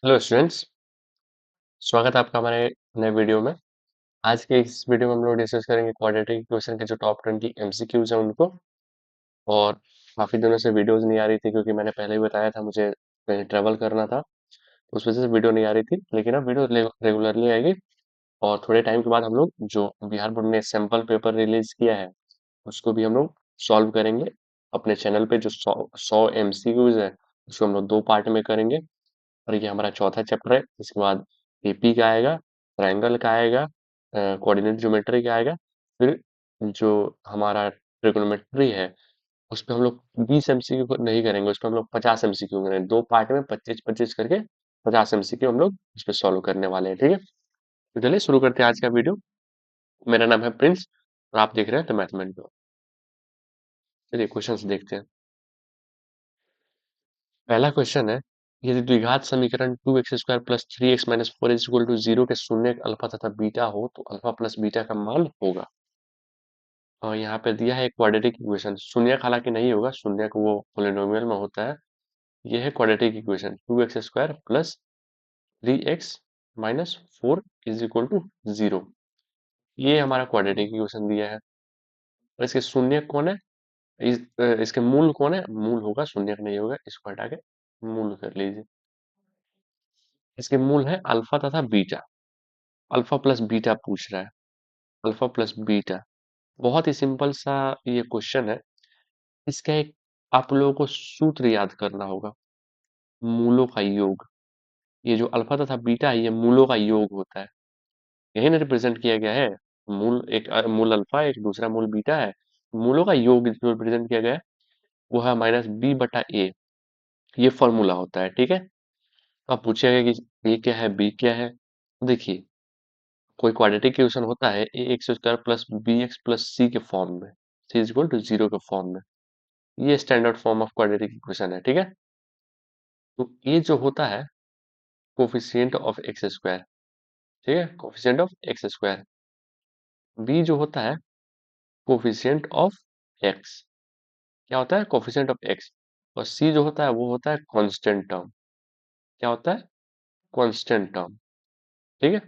Hello students, स्वागत है आपका हमारे नए वीडियो में। आज के इस वीडियो में हम लोग डिस्कस करेंगे क्वाड्रेटिक इक्वेशन के जो टॉप 20 एमसीक्यूज हैं उनको। और काफ़ी दिनों से वीडियोस नहीं आ रही थी क्योंकि मैंने पहले ही बताया था मुझे कहीं ट्रैवल करना था, तो उस वजह से वीडियो नहीं आ रही थी। लेकिन अब वीडियो रेगुलरली आएगी और थोड़े टाइम के बाद हम लोग जो बिहार बोर्ड ने सैम्पल पेपर रिलीज किया है उसको भी हम लोग सॉल्व करेंगे अपने चैनल पे। जो 100 एमसीक्यूज है उसको हम लोग 2 पार्ट में करेंगे और ये हमारा चौथा चैप्टर है। इसके बाद एपी का आएगा, ट्रायंगल का आएगा, कोऑर्डिनेट ज्योमेट्री का आएगा। फिर जो हमारा ट्रिग्नोमेट्री है उस पे हम लोग 20 एमसीक्यू नहीं करेंगे, उस पे हम लोग 50 एमसीक्यू करेंगे। 2 पार्ट में 25-25 करके 50 एमसीक्यू हम लोग इस पे सॉल्व करने वाले हैं। ठीक है, तो चलिए शुरू करते हैं आज का वीडियो। मेरा नाम है प्रिंस और आप देख रहे हैं द मैथमेटिक्स। चलिए क्वेश्चंस देखते हैं। पहला क्वेश्चन है, यदि द्विघात समीकरण 2x² plus 3x minus 4 is equal to 0 के शून्य अल्फा तथा बीटा हो तो अल्फा प्लस बीटा का मान होगा। और यहाँ पे दिया है क्वाड्रेटिक इक्वेशन। शून्यक हालांकि नहीं होगा, शून्यक वो पोलिनोमियल में होता है। ये है quadratic equation 2x² plus 3x minus 4 is equal to 0। ये हमारा क्वाड्रेटिक इक्वेशन दिया है और इसके शून्यक कौन है, इसके मूल कौन है। मूल होगा, शून्यक नहीं होगा, इसको हटा के मूल कर लीजिए। इसके मूल है अल्फा तथा बीटा। अल्फा प्लस बीटा पूछ रहा है, अल्फा प्लस बीटा। बहुत ही सिंपल सा ये क्वेश्चन है। इसका एक आप लोगों को सूत्र याद करना होगा, मूलों का योग। ये जो अल्फा तथा बीटा है ये मूलों का योग होता है, यही ना रिप्रेजेंट किया गया है। मूल एक मूल अल्फा, एक दूसरा मूल बीटा है। मूलों का योग जो रिप्रेजेंट किया गया है वो है माइनस बी बटा ए। ये फॉर्मूला होता है। ठीक है, तो आप पूछेगा कि ए क्या है बी क्या है। देखिए, कोई क्वाड्रेटिक इक्वेशन होता है a x square plus b x plus c के फॉर्म में, सी इज इक्वल टू 0 के फॉर्म में। ये standard form of quadratic equation है। ठीक है, तो ये जो होता है कोफिशिएंट ऑफ एक्स स्क्वायर। ठीक है, coefficient of x square. B जो होता है कोफिशिएंट ऑफ एक्स। क्या होता है, कोफिशिएंट ऑफ एक्स। और सी जो होता है वो होता है कांस्टेंट टर्म। क्या होता है, कांस्टेंट टर्म। ठीक है,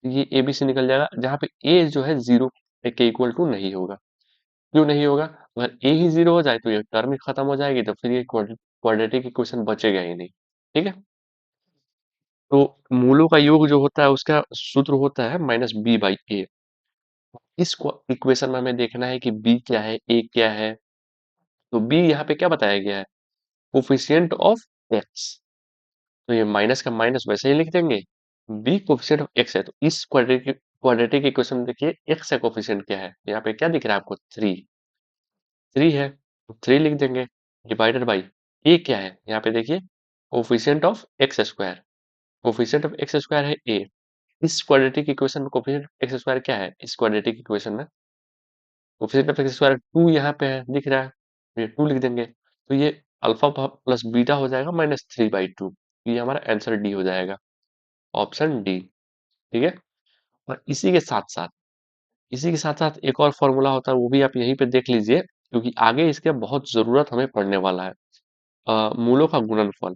ये ए बी से निकल जाएगा, जहां पे ए जो है 0 के इक्वल टू नहीं होगा। क्यों नहीं होगा, अगर ए ही 0 हो जाए तो ये टर्म ही खत्म हो जाएगी, तो फिर ये क्वाड्रेटिक इक्वेशन बचेगा ही नहीं। ठीक है, तो मूलों का योग जो होता है उसका सूत्र होता है माइनस बी बाई ए। इस इक्वेशन में हमें देखना है कि बी क्या है ए क्या है। तो बी यहाँ पे क्या बताया गया है, कोफिशिएंट ऑफ एक्स। तो ये माइनस का माइनस वैसे ही लिख देंगे। बी कोफिशिएंट ऑफ एक्स है, तो इस क्वाड्रेटिक इक्वेशन में देखिए एक्स का कोफिशिएंट क्या है, यहाँ पे क्या दिख रहा है आपको, 3। 3 है तो 3 लिख देंगे, डिवाइडेड बाई ए क्या है, यहाँ पे देखिए coefficient of x square. Coefficient of x square है ए। इस क्वाड्रेटिक इक्वेशन में कोफिशिएंट ऑफ एक्स स्क्वायर क्या है, इस क्वाड्रेटिक इक्वेशन में कोफिशिएंट ऑफ एक्स स्क्वायर 2 यहाँ पे है दिख रहा है, तो ये 2 लिख देंगे। तो ये अल्फा प्लस बीटा हो जाएगा माइनस 3/2। ये हमारा आंसर डी हो जाएगा, ऑप्शन डी। ठीक है, और इसी के साथ साथ एक और फॉर्मूला होता है, वो भी आप यहीं पे देख लीजिए क्योंकि आगे इसके बहुत जरूरत हमें पड़ने वाला है। मूलों का गुणनफल।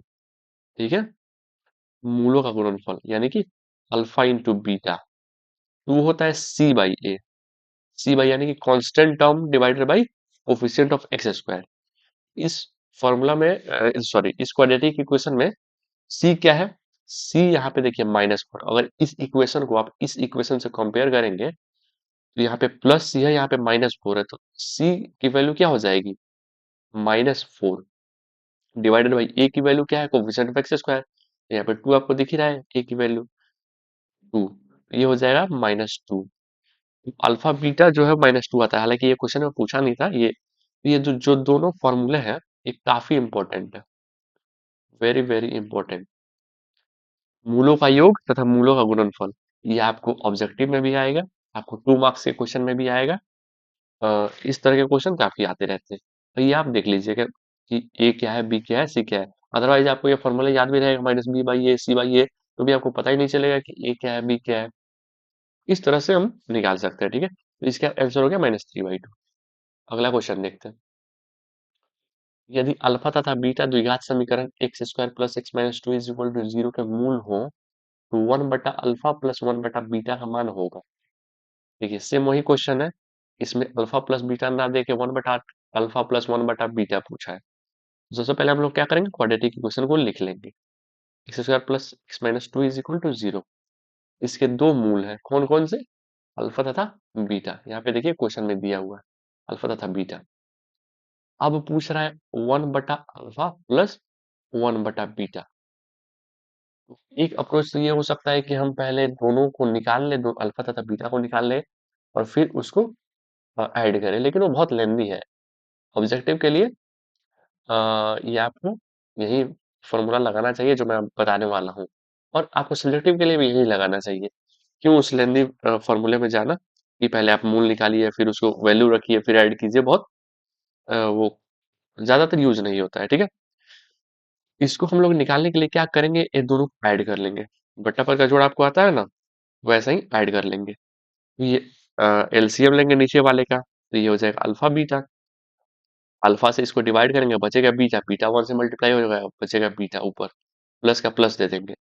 ठीक है, मूलों का गुणनफल यानी कि अल्फा इंटू बीटा, तो वो होता है सी बाई ए। सी बाई यानी कि constant term divided by coefficient of x square. इस फॉर्मूला में सॉरी, इस क्वाड्रेटिक इक्वेशन में सी क्या है, सी यहाँ पे देखिए -4। अगर इस इक्वेशन को आप इस इक्वेशन से कंपेयर करेंगे तो यहाँ पे प्लस सी है, यहाँ पे -4 है, तो सी की वैल्यू क्या हो जाएगी, -4 डिवाइडेड बाई ए की वैल्यू क्या है, कोफिशिएंट ऑफ एक्स स्क्वायर। यहाँ पे 2 आपको दिख ही रहा है, ए की वैल्यू 2, ये हो जाएगा -2। अल्फा बीटा जो है -2 आता है। हालांकि ये क्वेश्चन में पूछा नहीं था, ये जो जो दोनों फॉर्मूले हैं ये काफी इंपॉर्टेंट है, वेरी वेरी इंपॉर्टेंट। मूलों का योग तथा मूलों का गुणनफल, ये आपको ऑब्जेक्टिव में भी आएगा, आपको 2 मार्क्स के क्वेश्चन में भी आएगा। इस तरह के क्वेश्चन काफी आते रहते हैं, तो ये आप देख लीजिएगा कि ए क्या है बी क्या है सी क्या है। अदरवाइज आपको ये फॉर्मूला याद भी रहेगा minus b by a c by a, तो भी आपको पता ही नहीं चलेगा कि ए क्या है बी क्या है। इस तरह से हम निकाल सकते हैं। ठीक है, तो इसका आंसर हो गया -3/2। अगला क्वेश्चन देखते हैं। यदि अल्फा तथा बीटा द्विघात समीकरण x square plus x minus two is equal to zero के मूल हो तो 1/अल्फा प्लस 1/बीटा का मान होगा। देखिए सेम वही क्वेश्चन है, इसमें अल्फा प्लस बीटा ना दे के 1/अल्फा प्लस 1/बीटा पूछा है। तो सबसे पहले हम लोग क्या करेंगे, क्वाड्रेटिक इक्वेशन को लिख लेंगे। X square plus x minus two is equal to zero. इसके दो मूल हैं, कौन कौन से, अल्फा तथा बीटा। यहाँ पे देखिए क्वेश्चन में दिया हुआ है अल्फा तथा बीटा। अब पूछ रहा है 1/अल्फा प्लस 1/बीटा। एक अप्रोच तो ये हो सकता है कि हम पहले दोनों को निकाल ले, दो अल्फा तथा बीटा को निकाल ले और फिर उसको ऐड करें, लेकिन वो बहुत लेंदी है। ऑब्जेक्टिव के लिए ये आपको यही फॉर्मूला लगाना चाहिए जो मैं बताने वाला हूँ, और आपको सब्जेक्टिव के लिए भी यही लगाना चाहिए। क्यों उस लेंदी फॉर्मूले में जाना कि पहले आप मूल निकालिए फिर उसको वैल्यू रखिए फिर ऐड कीजिए, बहुत वो ज्यादातर यूज नहीं होता है, ठीक है। इसको हम लोग निकालने के लिए क्या करेंगे, ये दोनों को ऐड कर लेंगे। बट्टा पर का जोड़ आपको आता है ना, वैसा ही ऐड कर लेंगे। ये एलसीएम लेंगे नीचे वाले का, तो ये हो जाएगा अल्फा बीटा। अल्फा से इसको डिवाइड करेंगे बचेगा बीटा, बीटा वन से मल्टीप्लाई हो जाएगा बचेगा बीटा, ऊपर प्लस का प्लस दे देंगे।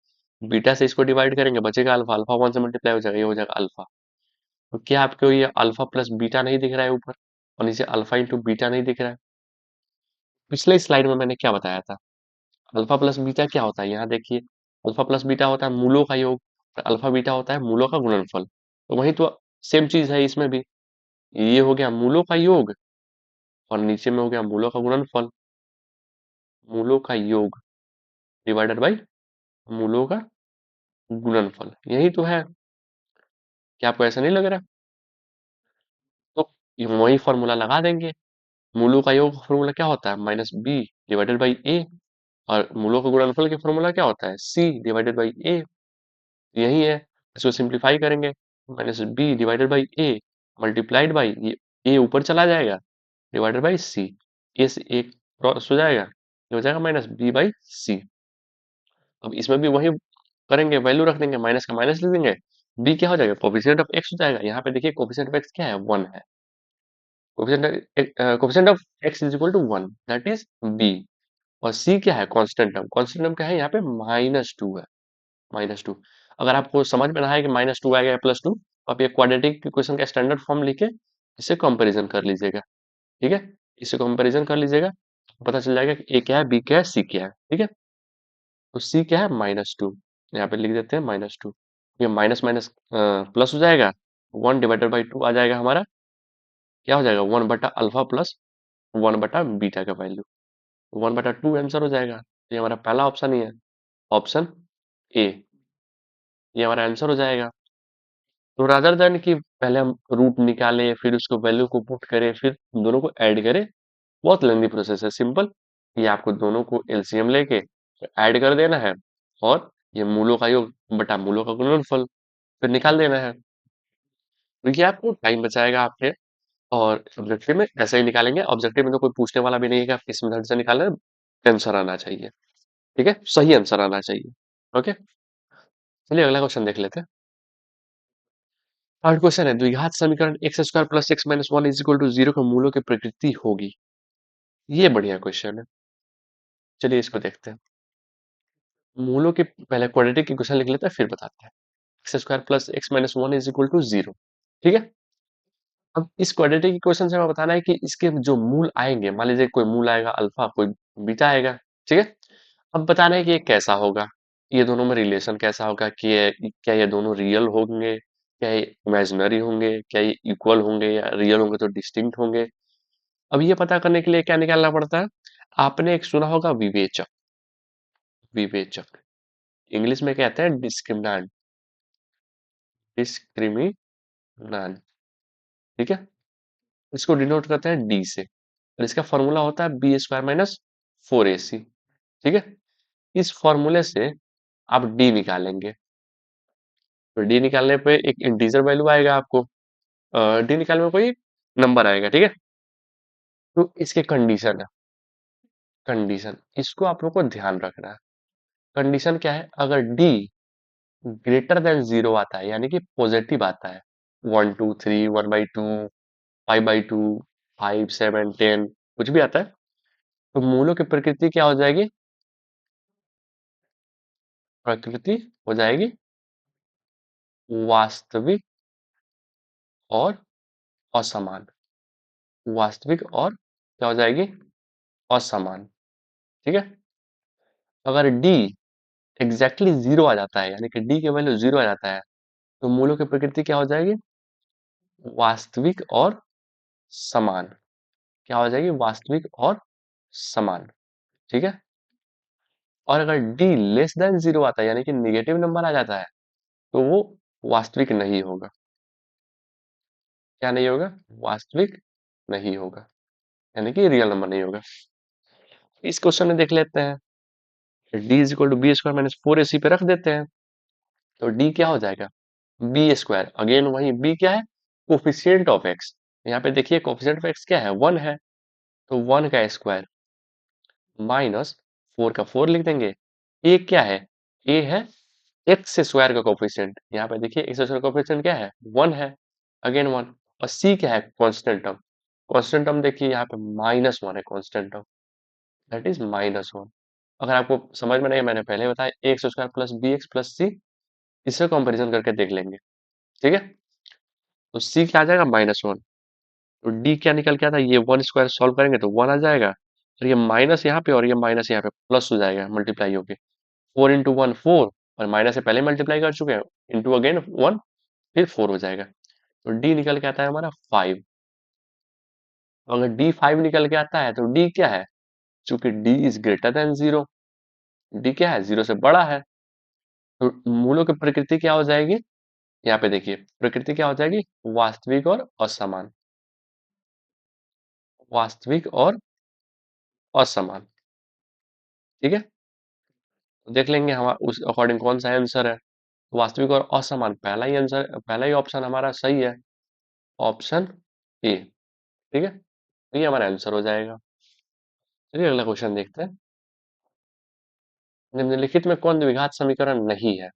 बीटा से इसको डिवाइड करेंगे बचेगा अल्फा, अल्फा वन से मल्टीप्लाई हो जाएगा, ये हो जाएगा अल्फा। तो क्या आपको ये अल्फा प्लस बीटा नहीं दिख रहा है ऊपर, और नीचे अल्फा इंटू बीटा नहीं दिख रहा है। पिछले स्लाइड में मैंने क्या बताया था, अल्फा प्लस बीटा क्या होता है, यहाँ देखिए अल्फा प्लस बीटा होता है मूलों का योग, और अल्फा बीटा होता है मूलों का गुणनफल। तो वही तो सेम चीज है इसमें भी, ये हो गया मूलों का योग और नीचे में हो गया मूलों का गुणनफल। मूलों का योग डिवाइडेड बाई मूलों का गुणनफल, यही तो है। क्या आपको ऐसा नहीं लग रहा, तो ये वही फॉर्मूला लगा देंगे। मूलों का योग फॉर्मूला क्या होता है, माइनस बी डिवाइडेड बाई ए, और मूलों का गुणनफल के फॉर्मूला क्या होता है, सी डिवाइडेड बाई ए। यही है, इसको सिंप्लीफाई करेंगे, minus b divided by a multiplied by ये, ए ऊपर चला जाएगा डिवाइडेड बाई सी, ए से एक क्रॉस हो जाएगा, ये हो जाएगा माइनस बी बाई सी। अब इसमें भी वही करेंगे, वैल्यू रख देंगे, माइनस का माइनस लिख देंगे, बी क्या हो जाएगा, कोफिशिएंट ऑफ एक्स हो जाएगा। यहाँ पे देखिए कोफिशिएंट ऑफ एक्स क्या है, वन है। Coefficient of x is equal to one, that is B. और सी क्या है, कांस्टेंट टर्म, कांस्टेंट टर्म क्या है यहाँ पे, -2 है, -2। अगर आपको समझ में रहा है कि -2 आएगा या +2, तो आप ये क्वाड्रेटिक इक्वेशन का स्टैंडर्ड फॉर्म लिखे इसे कंपैरिजन कर लीजिएगा, ठीक है। इसे कंपैरिजन कर लीजिएगा, पता चल जाएगा कि ए क्या है, बी क्या है, सी क्या है, ठीक है। तो सी क्या है, -2, यहाँ पे लिख देते हैं -2। ये माइनस माइनस प्लस हो जाएगा, 1/2 आ जाएगा हमारा, क्या हो जाएगा, 1/अल्फा प्लस 1/बीटा का वैल्यू, 1/2 आंसर हो जाएगा। तो ये हमारा पहला ऑप्शन ही है, ऑप्शन ए, ये हमारा आंसर हो जाएगा। तो रादर देन कि पहले हम रूट निकालें फिर उसको वैल्यू को पुट करें फिर दोनों को ऐड करें, बहुत लेंदी प्रोसेस है। सिंपल, ये आपको दोनों को एलसीएम लेके ऐड कर देना है, और ये मूलों का योग बटा मूलों का गुणनफल फिर निकाल देना है। तो ये आपको टाइम बचाएगा आपके, और ऑब्जेक्टिव में ऐसे ही निकालेंगे। ऑब्जेक्टिव में तो कोई पूछने वाला भी नहीं है कि आप किस मेथड से निकाल रहे हैं, आंसर आना चाहिए, ठीक है, सही आंसर आना चाहिए। ओके, चलिए अगला क्वेश्चन देख लेते हैं। थर्ड क्वेश्चन है, द्विघात समीकरण x square plus x minus one is equal to zero के मूलों की प्रकृति होगी। ये बढ़िया क्वेश्चन है, चलिए इसको देखते हैं। मूलों के पहले क्वाड्रेटिक इक्वेशन लिख लेते हैं फिर बताते हैं। X square plus x minus one is equal to zero, ठीक है। अब इस क्वाड्रेटिक इक्वेशन से हमें बताना है कि इसके जो मूल आएंगे, मान लीजिए कोई मूल आएगा अल्फा, कोई बीटा आएगा, ठीक है। अब बताना है कि ये कैसा होगा, ये दोनों में रिलेशन कैसा होगा, कि क्या ये दोनों रियल होंगे, क्या ये इमेजिनरी होंगे, क्या ये इक्वल होंगे, या रियल होंगे तो डिस्टिंक्ट होंगे। अब ये पता करने के लिए क्या निकालना पड़ता है, आपने एक सुना होगा विवेचक, विवेचक इंग्लिश में कहते हैं डिस्क्रिमिनेंट, डिस्क्रिमिनेंट, ठीक है। इसको डिनोट करते हैं डी से, और इसका फॉर्मूला होता है बी स्क्वायर माइनस 4ac, ठीक है। इस फॉर्मूले से आप डी निकालेंगे, तो डी निकालने पे एक इंटीजर वैल्यू आएगा आपको, डी निकालने में कोई नंबर आएगा, ठीक है। तो इसके कंडीशन है, कंडीशन इसको आप लोग को ध्यान रखना है। कंडीशन क्या है, अगर डी ग्रेटर देन जीरो आता है, यानी कि पॉजिटिव आता है, 1 2 3 1/2 5/2 5 7 10 कुछ भी आता है, तो मूलों की प्रकृति क्या हो जाएगी? प्रकृति हो जाएगी वास्तविक और असमान। वास्तविक और क्या हो जाएगी? असमान। ठीक है। अगर डी एग्जैक्टली जीरो आ जाता है, यानी कि डी के वैल्यू जीरो आ जाता है, तो मूलों की प्रकृति क्या हो जाएगी? वास्तविक और समान। क्या हो जाएगी? वास्तविक और समान। ठीक है। और अगर डी लेस देन जीरो आता है, यानी कि निगेटिव नंबर आ जाता है, तो वो वास्तविक नहीं होगा। क्या नहीं होगा? वास्तविक नहीं होगा, यानी कि रियल नंबर नहीं होगा। इस क्वेश्चन में देख लेते हैं। D is equal to b square minus four a c पे रख देते हैं, तो डी क्या हो जाएगा? B square. अगेन वही बी क्या है? Coefficient of x. यहाँ पे देखिए कोफिशिएंट ऑफ एक्स क्या है? वन है, तो वन का स्क्वायर माइनस फोर का फोर लिख देंगे। ए क्या है? ए है एक्स स्क्वायर का कोफिशिएंट। यहाँ पे देखिए एक्स स्क्वायर का कोफिशिएंट क्या है? वन है, अगेन वन। और सी क्या है? Constant term. कांस्टेंट टर्म देखिए यहाँ पे माइनस वन है constant term, that is minus one. अगर आपको समझ में नहीं, मैंने पहले बताया x square plus b x plus c, इससे कंपेरिजन करके देख लेंगे। ठीक है। तो सी क्या आ जाएगा? Minus one. तो डी क्या निकल के आता है? ये वन स्क्वायर सॉल्व करेंगे तो वन आ जाएगा, और ये माइनस यहाँ पे और ये माइनस यहाँ पे प्लस हो जाएगा मल्टीप्लाई होके। फोर इंटू वन फोर, और माइनस से पहले मल्टीप्लाई कर चुके हैं, इंटू अगेन वन, फिर फोर हो जाएगा। तो डी निकल के आता है हमारा फाइव। अगर डी फाइव निकल के आता है तो डी क्या है? चूंकि D is greater than zero, D क्या है? जीरो से बड़ा है। तो मूलों की प्रकृति क्या हो जाएगी? यहाँ पे देखिए प्रकृति क्या हो जाएगी? वास्तविक और असमान। वास्तविक और असमान। ठीक है। तो देख लेंगे हमारा उस अकॉर्डिंग कौन सा आंसर है। वास्तविक और असमान, पहला ही आंसर, पहला ही ऑप्शन हमारा सही है, ऑप्शन ए। ठीक है, तो ये हमारा आंसर हो जाएगा। चलिए अगला क्वेश्चन देखते हैं। निम्नलिखित में कौन द्विघात समीकरण नहीं है?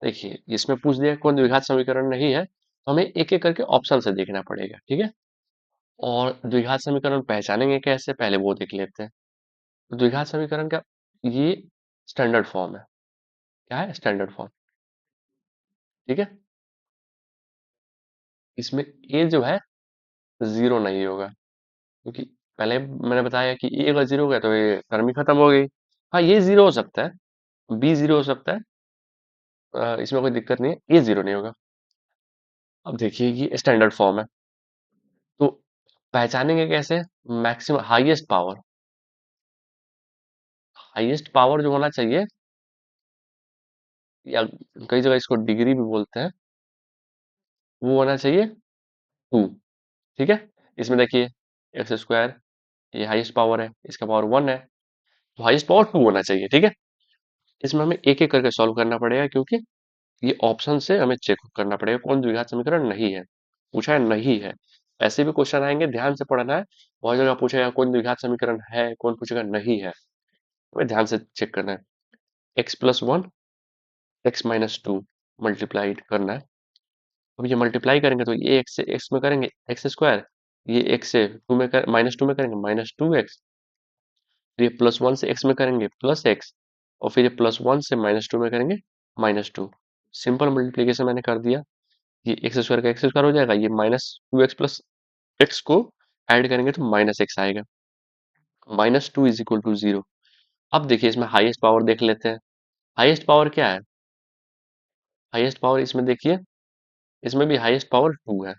देखिए इसमें पूछ दिया कौन द्विघात समीकरण नहीं है, तो हमें एक एक करके ऑप्शन से देखना पड़ेगा। ठीक है। और द्विघात समीकरण पहचानेंगे कैसे, पहले वो देख लेते हैं। तो द्विघात समीकरण का ये स्टैंडर्ड फॉर्म है। क्या है? Standard form. ठीक है। इसमें ए जो है जीरो नहीं होगा, क्योंकि पहले मैंने बताया कि ए अगर जीरो हो गया तो ये टर्म ही खत्म हो गई। हाँ ये जीरो हो सकता है, बी जीरो हो सकता है, इसमें कोई दिक्कत नहीं है, ये जीरो नहीं होगा। अब देखिए ये स्टैंडर्ड फॉर्म है, तो पहचानेंगे कैसे? मैक्सिमम हाईएस्ट पावर जो होना चाहिए, या कई जगह इसको डिग्री भी बोलते हैं, वो होना चाहिए टू। ठीक है। इसमें देखिए एक्स स्क्वायर, ये हाईएस्ट पावर है, इसका पावर वन है, तो हाईएस्ट पावर टू होना चाहिए। ठीक है। इसमें हमें एक एक करके सॉल्व करना पड़ेगा, क्योंकि ये ऑप्शन से हमें चेक करना पड़ेगा कौन द्विघात समीकरण नहीं है। पूछा है नहीं है, ऐसे भी क्वेश्चन आएंगे, ध्यान से पढ़ना है। बहुत जगह पूछेगा कौन द्विघात समीकरण है, कौन पूछेगा नहीं है, हमें ध्यान से चेक करना है। X plus one, x minus two multiplied करना है। अब ये मल्टीप्लाई करेंगे तो ये एक्स से एक्स में करेंगे एक्स स्क्वायर, ये एक्स से टू में कर माइनस टू में करेंगे माइनस टू एक्स, ये प्लस वन से एक्स में करेंगे प्लस एक्स, और फिर ये प्लस वन से माइनस टू में करेंगे माइनस टू। सिंपल मल्टीप्लीकेशन मैंने कर दिया। ये एक्स स्क्वायर का एक्स स्क्वायर हो जाएगा, ये minus two x plus x को ऐड करेंगे तो माइनस एक्स आएगा। Minus two is equal to zero. अब देखिए इसमें हाईएस्ट पावर देख लेते हैं। हाईएस्ट पावर क्या है? हाईएस्ट पावर इसमें देखिए, इसमें भी हाईएस्ट पावर टू है।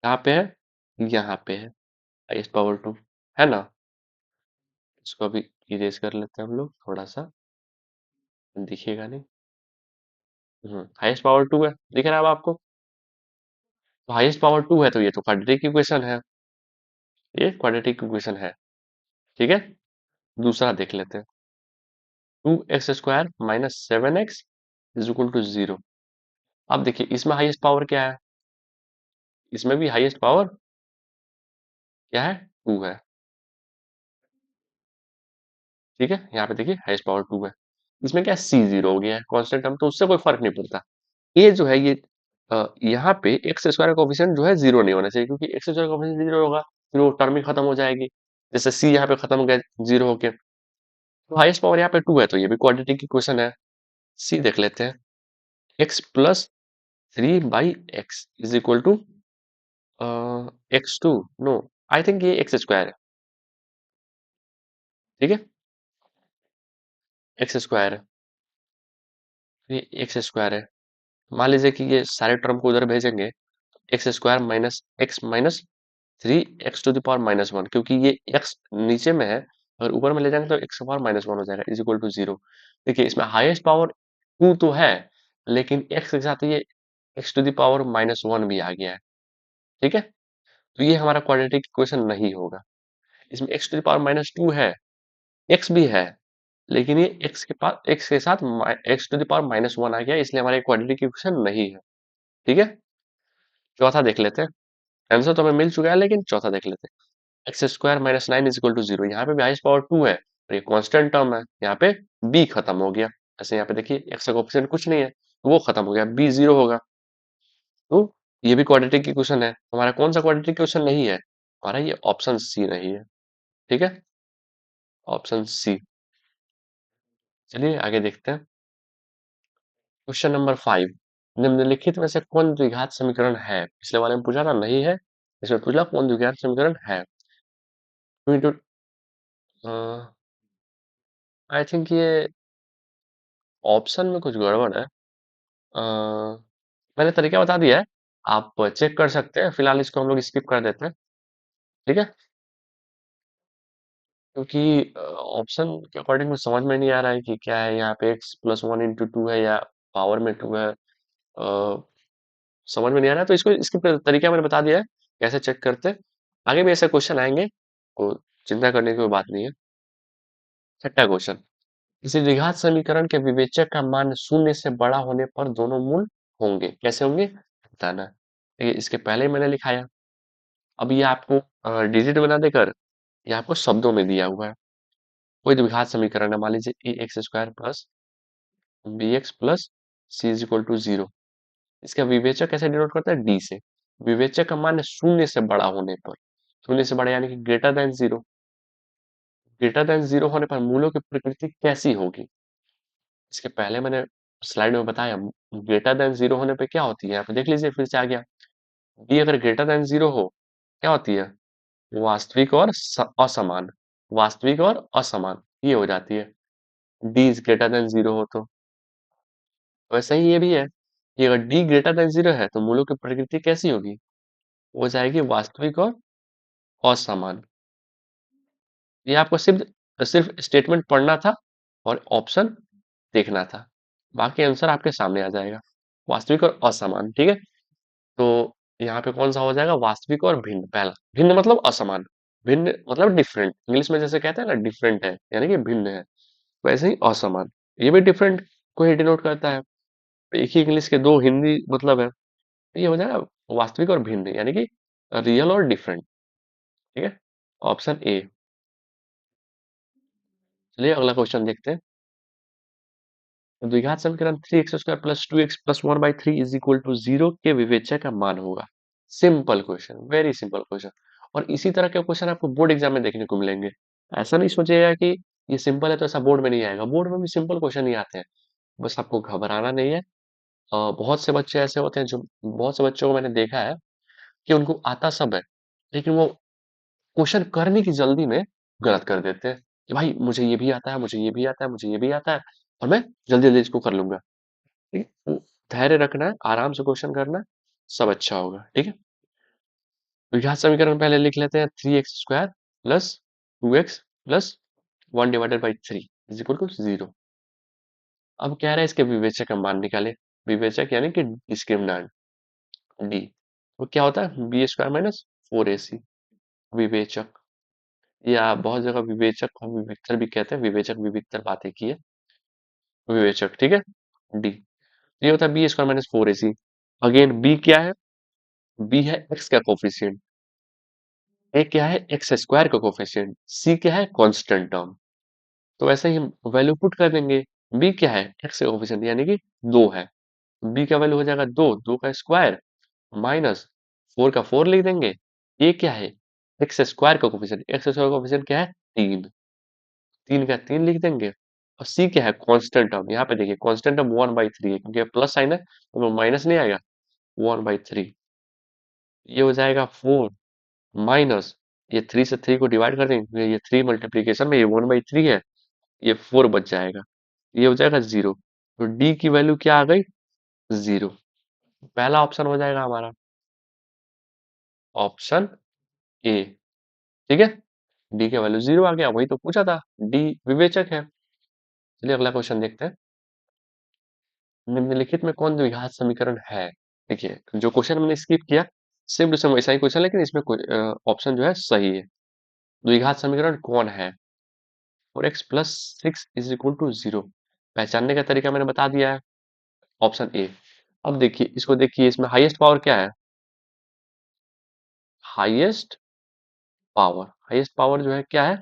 कहाँ पे है? यहाँ पे है हाईएस्ट पावर टू, है ना। इसको अभी इरेज कर लेते हैं हम लोग थोड़ा सा, दिखेगा नहीं। हाईएस्ट पावर टू है, दिख रहा है अब आपको? तो हाईएस्ट पावर टू है, तो ये तो क्वाड्रेटिक इक्वेशन है, ये क्वाड्रेटिक इक्वेशन है। ठीक है। दूसरा देख लेते हैं। Two x square minus seven x is equal to zero. अब देखिए इसमें हाईएस्ट पावर क्या है? इसमें भी हाईएस्ट पावर क्या है? टू है। ठीक है। यहाँ पे देखिए हाईएस्ट पावर टू है। इसमें क्या है? सी जीरो हो गया है कांस्टेंट टर्म, तो उससे कोई फर्क नहीं पड़ता। ये जो है ये यहाँ पे एक्स स्क्वायर का कोफिशिएंट जो है जीरो नहीं होना चाहिए, क्योंकि एक्स स्क्वायर का कोफिशिएंट जीरो होगा फिर वो टर्म ही खत्म हो जाएगी। जैसे सी यहाँ पे खत्म हो गया 0 होके, तो हाईएस्ट पावर यहाँ पे 2 है, तो ये भी क्वाड्रेटिक इक्वेशन है। सी देख लेते हैं, x plus 3/x is equal to x2, no, I think ये एक्स स्क्वायर है, ठीक है, एक्स स्क्वायर है, ये एक्स स्क्वायर है। मान लीजिए कि ये सारे टर्म को उधर भेजेंगे, x square minus x minus 3x⁻⁻1, क्योंकि ये x नीचे में है, अगर ऊपर में ले जाएंगे तो x⁻⁻1 हो जाएगा इज इक्वल टू 0। देखिए इसमें हाईएस्ट पावर 2 तो है, लेकिन x के साथ ये x⁻⁻1 भी आ गया है, ठीक है, तो ये हमारा क्वाड्रेटिक इक्वेशन नहीं होगा। इसमें x⁻⁻2 है, x भी है, लेकिन ये x के साथ x⁻⁻1 आ गया, इसलिए हमारा क्वाड्रेटिक इक्वेशन नहीं है, ठीक है। चौथा देख लेते हैं, आंसर तो हमें मिल चुका है, लेकिन चौथा देख लेते हैं। X square minus 9 is equal to 0, यहाँ पे भी हाईएस्ट पावर 2 है और ये कांस्टेंट टर्म है, यहाँ पे b खत्म हो गया। ऐसे यहाँ पे देखिए x का कोएफिशिएंट कुछ नहीं है, तो वो खत्म हो गया, b 0 होगा। तो ये भी क्वाड्रेटिक इक्वेशन है, हमारा कौन सा क्वाड्रेटिक इक्वेशन नहीं है, हमारा ये ऑप्शन सी नहीं है, ठीक है, ऑप्शन सी। चलिए आगे देखते हैं, क्वेश्चन नंबर 5, निम्नलिखित में से कौन द्विघात समीकरण है। पिछले वाले में पूछा था नहीं है, इसमें पूछा कौन द्विघात समीकरण है। आई थिंक ये ऑप्शन में कुछ गड़बड़ है। मैंने तरीका बता दिया है, आप चेक कर सकते हैं, फिलहाल इसको हम लोग स्किप कर देते हैं, ठीक है, क्योंकि ऑप्शन के अकॉर्डिंग में समझ में नहीं आ रहा है कि क्या है, यहाँ पे x+1 × 2 है या पावर में 2 है, समझ में नहीं आ रहा है, तो इसको इसकी तरीका मैंने बता दिया है कैसे चेक करते हैं। आगे भी ऐसे क्वेश्चन आएंगे, तो चिंता करने की कोई बात नहीं है। छठा क्वेश्चन, किसी द्विघात समीकरण के विवेचक का मान शून्य से बड़ा होने पर दोनों मूल होंगे, कैसे होंगे बताना है। देखिए इसके पहले ही मैंने लिखाया, अब ये आपको डिजिट बना देकर ये आपको शब्दों में दिया हुआ है। कोई द्विघात समीकरण है, मान लीजिए a x square plus b x plus c is equal to 0, इसका विवेचक कैसे डिनोट करता है, डी से। विवेचक का मान शून्य से बड़ा होने पर, शून्य से बड़ा यानी कि ग्रेटर देन 0, ग्रेटर देन 0 होने पर मूलों की प्रकृति कैसी होगी। इसके पहले मैंने स्लाइड में बताया, ग्रेटर देन 0 होने पे क्या होती है, आप देख लीजिए फिर से आ गया, डी अगर ग्रेटर देन 0 हो क्या होती है, वास्तविक और असमान, वास्तविक और असमान ये हो जाती है, डी इज ग्रेटर देन 0 हो तो। वैसे ही ये भी है कि अगर डी ग्रेटर देन 0 है तो मूलों की प्रकृति कैसी होगी, हो जाएगी वास्तविक और असमान। ये आपको सिर्फ सिर्फ स्टेटमेंट पढ़ना था और ऑप्शन देखना था, बाकी आंसर आपके सामने आ जाएगा, वास्तविक और असमान, ठीक है। तो यहाँ पे कौन सा हो जाएगा, वास्तविक और भिन्न। पहला भिन्न मतलब असमान, भिन्न मतलब डिफरेंट, इंग्लिश में जैसे कहते हैं ना डिफरेंट है यानी कि भिन्न है, वैसे ही असमान ये भी डिफरेंट को ही डिनोट करता है। एक ही इंग्लिश के दो हिंदी मतलब है, ये हो जाएगा वास्तविक और भिन्न यानी कि रियल और डिफरेंट, ठीक है, ऑप्शन ए। चलिए अगला क्वेश्चन देखते हैं, द्विघात समीकरण 3x² + 2x + 1/3 is equal to 0 के विवेचक का मान होगा। Simple question, very simple question, और इसी तरह के क्वेश्चन आपको बोर्ड एग्जाम में देखने को मिलेंगे। ऐसा नहीं सोचिएगा कि ये सिंपल है तो ऐसा बोर्ड में नहीं आएगा, बोर्ड में भी सिंपल क्वेश्चन ही आते हैं, बस आपको घबराना नहीं है। बहुत से बच्चे ऐसे होते हैं, जो बहुत से बच्चों को मैंने देखा है कि उनको आता सब है, लेकिन वो क्वेश्चन करने की जल्दी में गलत कर देते हैं कि भाई मुझे ये भी आता है, मुझे ये भी आता है, मुझे ये भी आता है, और मैं जल्दी जल्दी इसको कर लूंगा, ठीक है, धैर्य रखना है, आराम से क्वेश्चन करना है, सब अच्छा होगा, ठीक है। द्विघात समीकरण पहले लिख लेते हैं, 3x² plus 2x plus 1/3 is equal to 0। अब कह रहा है इसके विवेचक का मान निकाले, विवेचक यानी कि डिस्क्रिमिनेंट डी, वो क्या होता है, b² माइनस 4ac, विवेचक, या बहुत जगह विवेचक को विविक्तर भी कहते हैं, विवेचक विविक्तर बात एक ही है, विवेचक, ठीक है, डी, ये होता है b² - 4ac। अगेन बी क्या है, बी है एक्स का कोफिशिएंट, ए क्या है एक्स स्क्वायर का कोफिशिएंट, सी क्या है कांस्टेंट टर्म। तो ऐसे ही हम वैल्यू पुट कर देंगे, बी क्या है एक्स का कोफिशिएंट यानी कि 2 है, बी का वैल्यू हो जाएगा 2, 2 का स्क्वायर माइनस 4 का 4 लिख देंगे, ए क्या है एक्स स्क्वायर का कोफिशिएंट, एक्स स्क्वायर का कोफिशिएंट क्या है 3, 3 का 3 लिख देंगे। और सी क्या है कांस्टेंट टर्म, यहाँ पे देखिए कांस्टेंट टर्म 1/3 है क्योंकि प्लस साइन है तो माइनस नहीं आएगा 1/3। ये हो जाएगा 4 माइनस ये 3 से 3 को डिवाइड कर देंगे, ये 3 मल्टीप्लीकेशन में ये 1/3 है, ये 4 बच जाएगा, ये हो जाएगा 0। तो डी की वैल्यू क्या आ गई 0। पहला ऑप्शन हो जाएगा हमारा ऑप्शन ए। ठीक है, डी की वैल्यू 0 आ गया, वही तो पूछा था, डी विवेचक है। चलिए अगला क्वेश्चन देखते हैं। निम्नलिखित में कौन द्विघात समीकरण है। देखिए जो क्वेश्चन मैंने स्किप किया सेम टू सेम वैसा ही क्वेश्चन, लेकिन इसमें ऑप्शन जो है सही है। द्विघात समीकरण कौन है। 4x plus 6 is equal to 0। पहचानने का तरीका मैंने बता दिया है, ऑप्शन ए। अब देखिए इसको, देखिए इसमें हाईएस्ट पावर क्या है, हाईएस्ट हाईएस्ट पावर जो है क्या है,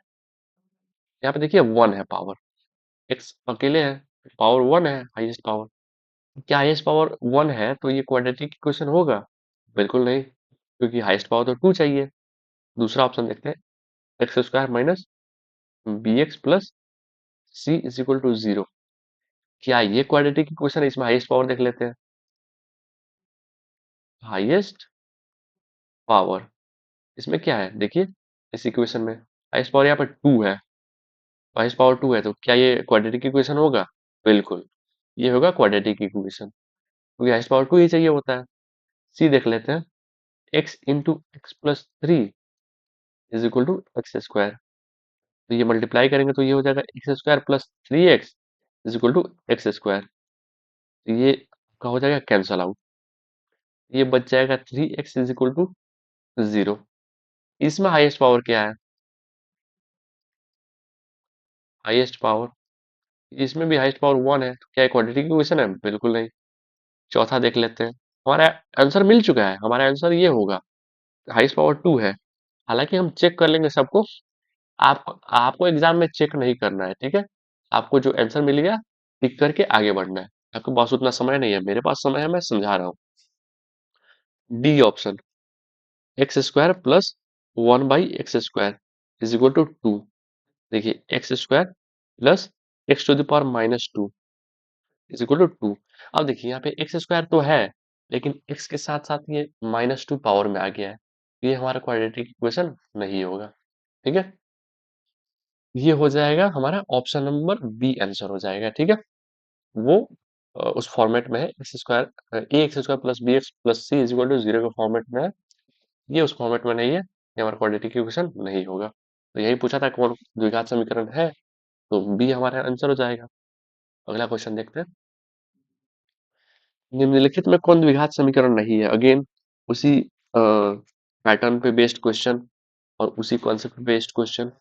यहाँ पे देखिए 1 है पावर, x अकेले है, पावर 1 है हाईएस्ट पावर। क्या हाईएस्ट पावर 1 है तो ये क्वाड्रेटिक इक्वेशन होगा, बिल्कुल नहीं, क्योंकि हाईएस्ट पावर तो 2 चाहिए। दूसरा ऑप्शन देखते हैं, x square minus b x plus c is equal to 0। क्या ये क्वाड्रेटिक इक्वेशन है, इसमें हाईएस्ट पावर देख लेते हैं। हाईएस्ट पावर इसमें क्या है, देखिए इस इक्वेशन में हाईएस्ट पावर यहाँ पर 2 है, हाईएस्ट पावर 2 है, तो क्या ये क्वाड्रेटिक इक्वेशन होगा, बिल्कुल ये होगा क्वाड्रेटिक इक्वेशन, क्योंकि हाईएस्ट पावर 2 ही चाहिए होता है। सी देख लेते हैं, x into x plus 3 is equal to x square. तो ये मल्टीप्लाई करेंगे तो ये हो जाएगा x square plus 3x is equal to x square. तो ये का हो जाएगा कैंसल आउट, ये बच जाएगा 3x इज इक्वल टू 0। इसमें हाईएस्ट पावर क्या है, हाईएस्ट पावर, इसमें भी हाईएस्ट पावर 1 है, तो क्या क्वाड्रेटिक इक्वेशन है, बिल्कुल नहीं। चौथा देख लेते हैं, हमारा आंसर मिल चुका है, हमारा आंसर ये होगा, हाईएस्ट पावर 2 है। हालांकि हम चेक कर लेंगे सबको, आप आपको एग्जाम में चेक नहीं करना है, ठीक है। आपको जो आंसर मिल गया टिक करके आगे बढ़ना है, आपके पास उतना समय नहीं है, मेरे पास समय है, मैं समझा रहा हूँ। D option, x square plus 1/x² is equal to 2। देखिए x square plus x to the power -2 is equal to 2। अब देखिए यहाँ पे एक्स स्क्वायर तो है, लेकिन एक्स के साथ साथ ये -2 पावर में आ गया है, ये हमारा क्वाड्रेटिक इक्वेशन नहीं होगा। ठीक है, ये हो जाएगा हमारा ऑप्शन नंबर बी आंसर हो जाएगा। ठीक है, वो उस फॉर्मेट में है, x square a x square plus b x plus c is equal to 0 के फॉर्मेट में है, ये उस फॉर्मेट में नहीं है, ये हमारा क्वाड्रेटिक इक्वेशन नहीं होगा। तो यही पूछा था कौन द्विघात समीकरण है, तो बी हमारा आंसर हो जाएगा। अगला क्वेश्चन देखते हैं, निम्नलिखित में कौन द्विघात समीकरण नहीं है। अगेन उसी पैटर्न पे बेस्ड क्वेश्चन और उसी कॉन्सेप्ट पे बेस्ड क्वेश्चन।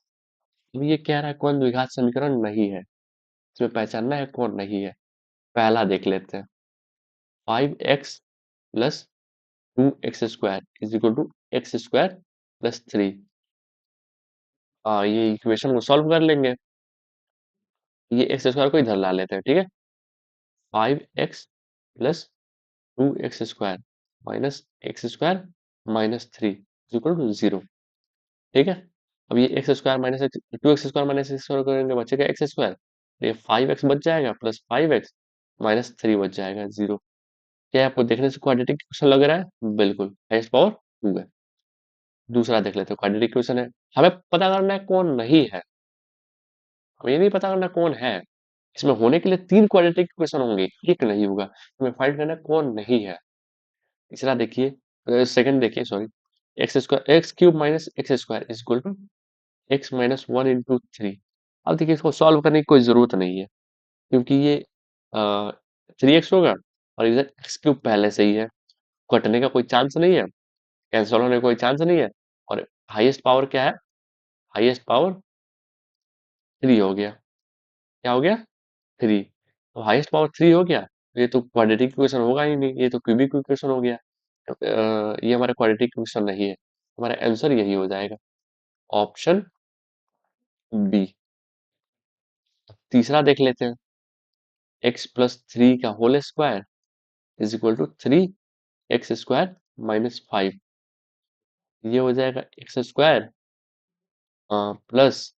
ये कह रहा है कौन द्विघात समीकरण नहीं है, इसमें पहचानना है कौन नहीं है। पहला देख लेते हैं, 5x plus 2x² is equal to x² plus 3। ये इक्वेशन को सॉल्व कर लेंगे, ये एक्स स्क्वायर को इधर ला लेते हैं। ठीक है, 5x plus 2x² minus x² minus 3 equal to 0। ठीक है, अब ये x square minus 2x² minus x square करेंगे, बचेगा एक्स स्क्वायर, ये 5x बच जाएगा प्लस 5x माइनस 3 बच जाएगा 0। क्या आपको देखने से क्वाड्रेटिक इक्वेशन लग रहा है, बिल्कुल हाईएस्ट पावर 2 है। दूसरा देख लेते हैं, क्वाड्रेटिक इक्वेशन है, हमें पता करना है कौन नहीं है, हमें ये नहीं पता करना कौन है। इसमें होने के लिए 3 क्वाड्रेटिक इक्वेशन होंगे, एक नहीं होगा, हमें फाइंड करना है कौन नहीं है। तीसरा देखिए, सेकंड देखिए sorry, x square x cube minus x square is equal to x minus 1 into 3। अब देखिए इसको सॉल्व करने की कोई जरूरत नहीं है, क्योंकि ये 3x होगा और इधर एक्स क्यूब पहले से ही है, कटने का कोई चांस नहीं है, कैंसिल होने का कोई चांस नहीं है। और हाईएस्ट पावर क्या है, हाईएस्ट पावर 3 हो गया, क्या हो गया 3। तो हाईएस्ट पावर 3 हो गया, तो ये तो क्वाड्रेटिक इक्वेशन होगा ही नहीं, ये तो क्यूबिक इक्वेशन हो गया। तो, ये हमारा क्वाड्रेटिक इक्वेशन नहीं है, हमारा आंसर यही हो जाएगा, ऑप्शन बी। तीसरा देख लेते हैं, एक्स प्लस 3 का whole square is equal to 3x² minus 5। ये हो जाएगा एक्स स्क्वायर प्लस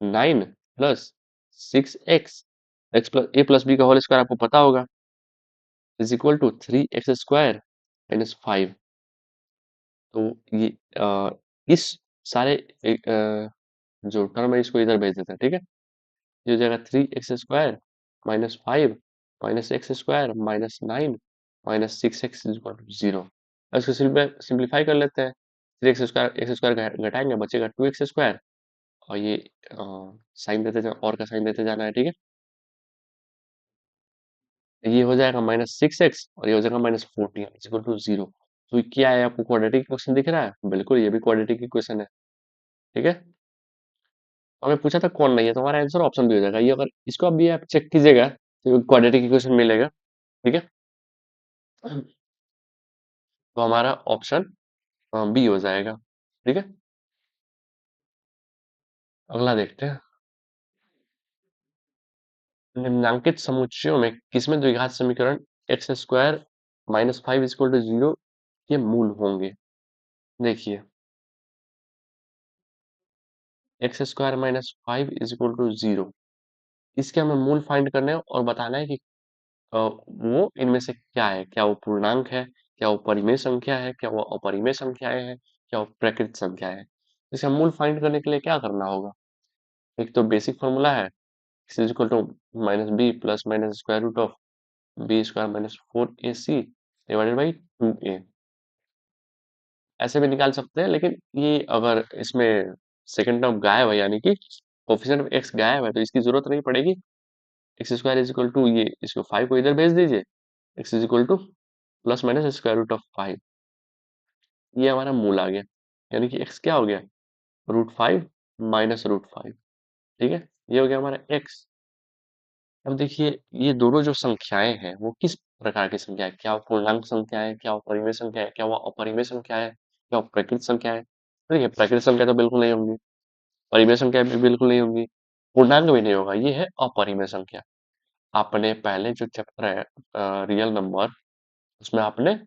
9 प्लस 6x x plus a plus b का होल स्क्वायर आपको पता होगा is equal to 3x² minus 5। तो ये इस सारे जो टर्म है इसको इधर भेज देते हैं, ठीक है। ये हो जाएगा 3x² minus 5 minus x² minus 9 minus 6x is equal to 0। इसको सिंप्लीफाई कर लेते हैं। 3x² x² घटाएंगे बचेगा 2x² और ये साइन देते जाओ और का साइन देते जाना है, ठीक है। ये हो जाएगा -6x और ये हो जाएगा -14 इक्वल टू 0। तो ये क्या है, आपको क्वाड्रेटिक इक्वेशन दिख रहा है? बिल्कुल, ये भी क्वाड्रेटिक इक्वेशन है, ठीक है। हमें पूछा था कौन नहीं है, तो हमारा आंसर ऑप्शन भी हो जाएगा। ये अगर इसको अभी आप चेक कीजिएगा तो क्वाड्रेटिक इक्वेशन मिलेगा, ठीक है। तो हमारा ऑप्शन बी हो जाएगा, ठीक है। अगला देखते हैं। निम्नांकित समुच्चयों में किसमें द्विघात समीकरण x² माइनस 5 इक्वल टू 0 के मूल होंगे? देखिए, x² minus 5 is equal to 0, इसके हमें मूल फाइंड करने हैं और बताना है कि वो इनमें से क्या है। क्या वो पूर्णांक है, क्या वो परिमेय संख्या है, क्या वो अपरिमेय संख्याएं हैं, क्या वो प्राकृत संख्या है। इसका मूल फाइंड करने के लिए क्या करना होगा? एक तो बेसिक फॉर्मूला है x is equal to minus b plus minus square root of b² minus 4ac divided by 2a। ऐसे भी निकाल सकते हैं, लेकिन ये अगर इसमें सेकंड टर्म गायब है, यानी कि कोफिशिएंट ऑफ x गायब है, तो इसकी जरूरत नहीं पड़ेगी। x² इज इक्वल टू ये इसको 5 को इधर भेज दीजिए, x is equal to plus minus square root of 5। ये हमारा मूल आ गया, यानी कि x क्या हो गया, √5 माइनस √5, ठीक है। ये हो गया हमारा x। अब देखिए, ये दोनों जो संख्याएं हैं वो किस प्रकार की संख्या है? क्या वो पूर्णांक संख्या है, क्या वो परिमेय संख्या है, क्या वो अपरिमेय संख्या है, क्या वो प्राकृत संख्या है? तो देखिए, प्राकृत संख्या तो बिल्कुल नहीं होंगी, परिमेय संख्या भी बिल्कुल नहीं होंगी, पूर्णांक भी नहीं होगा। ये है अपरिमेय संख्या। आपने पहले जो चैप्टर है रियल नंबर, उसमें आपने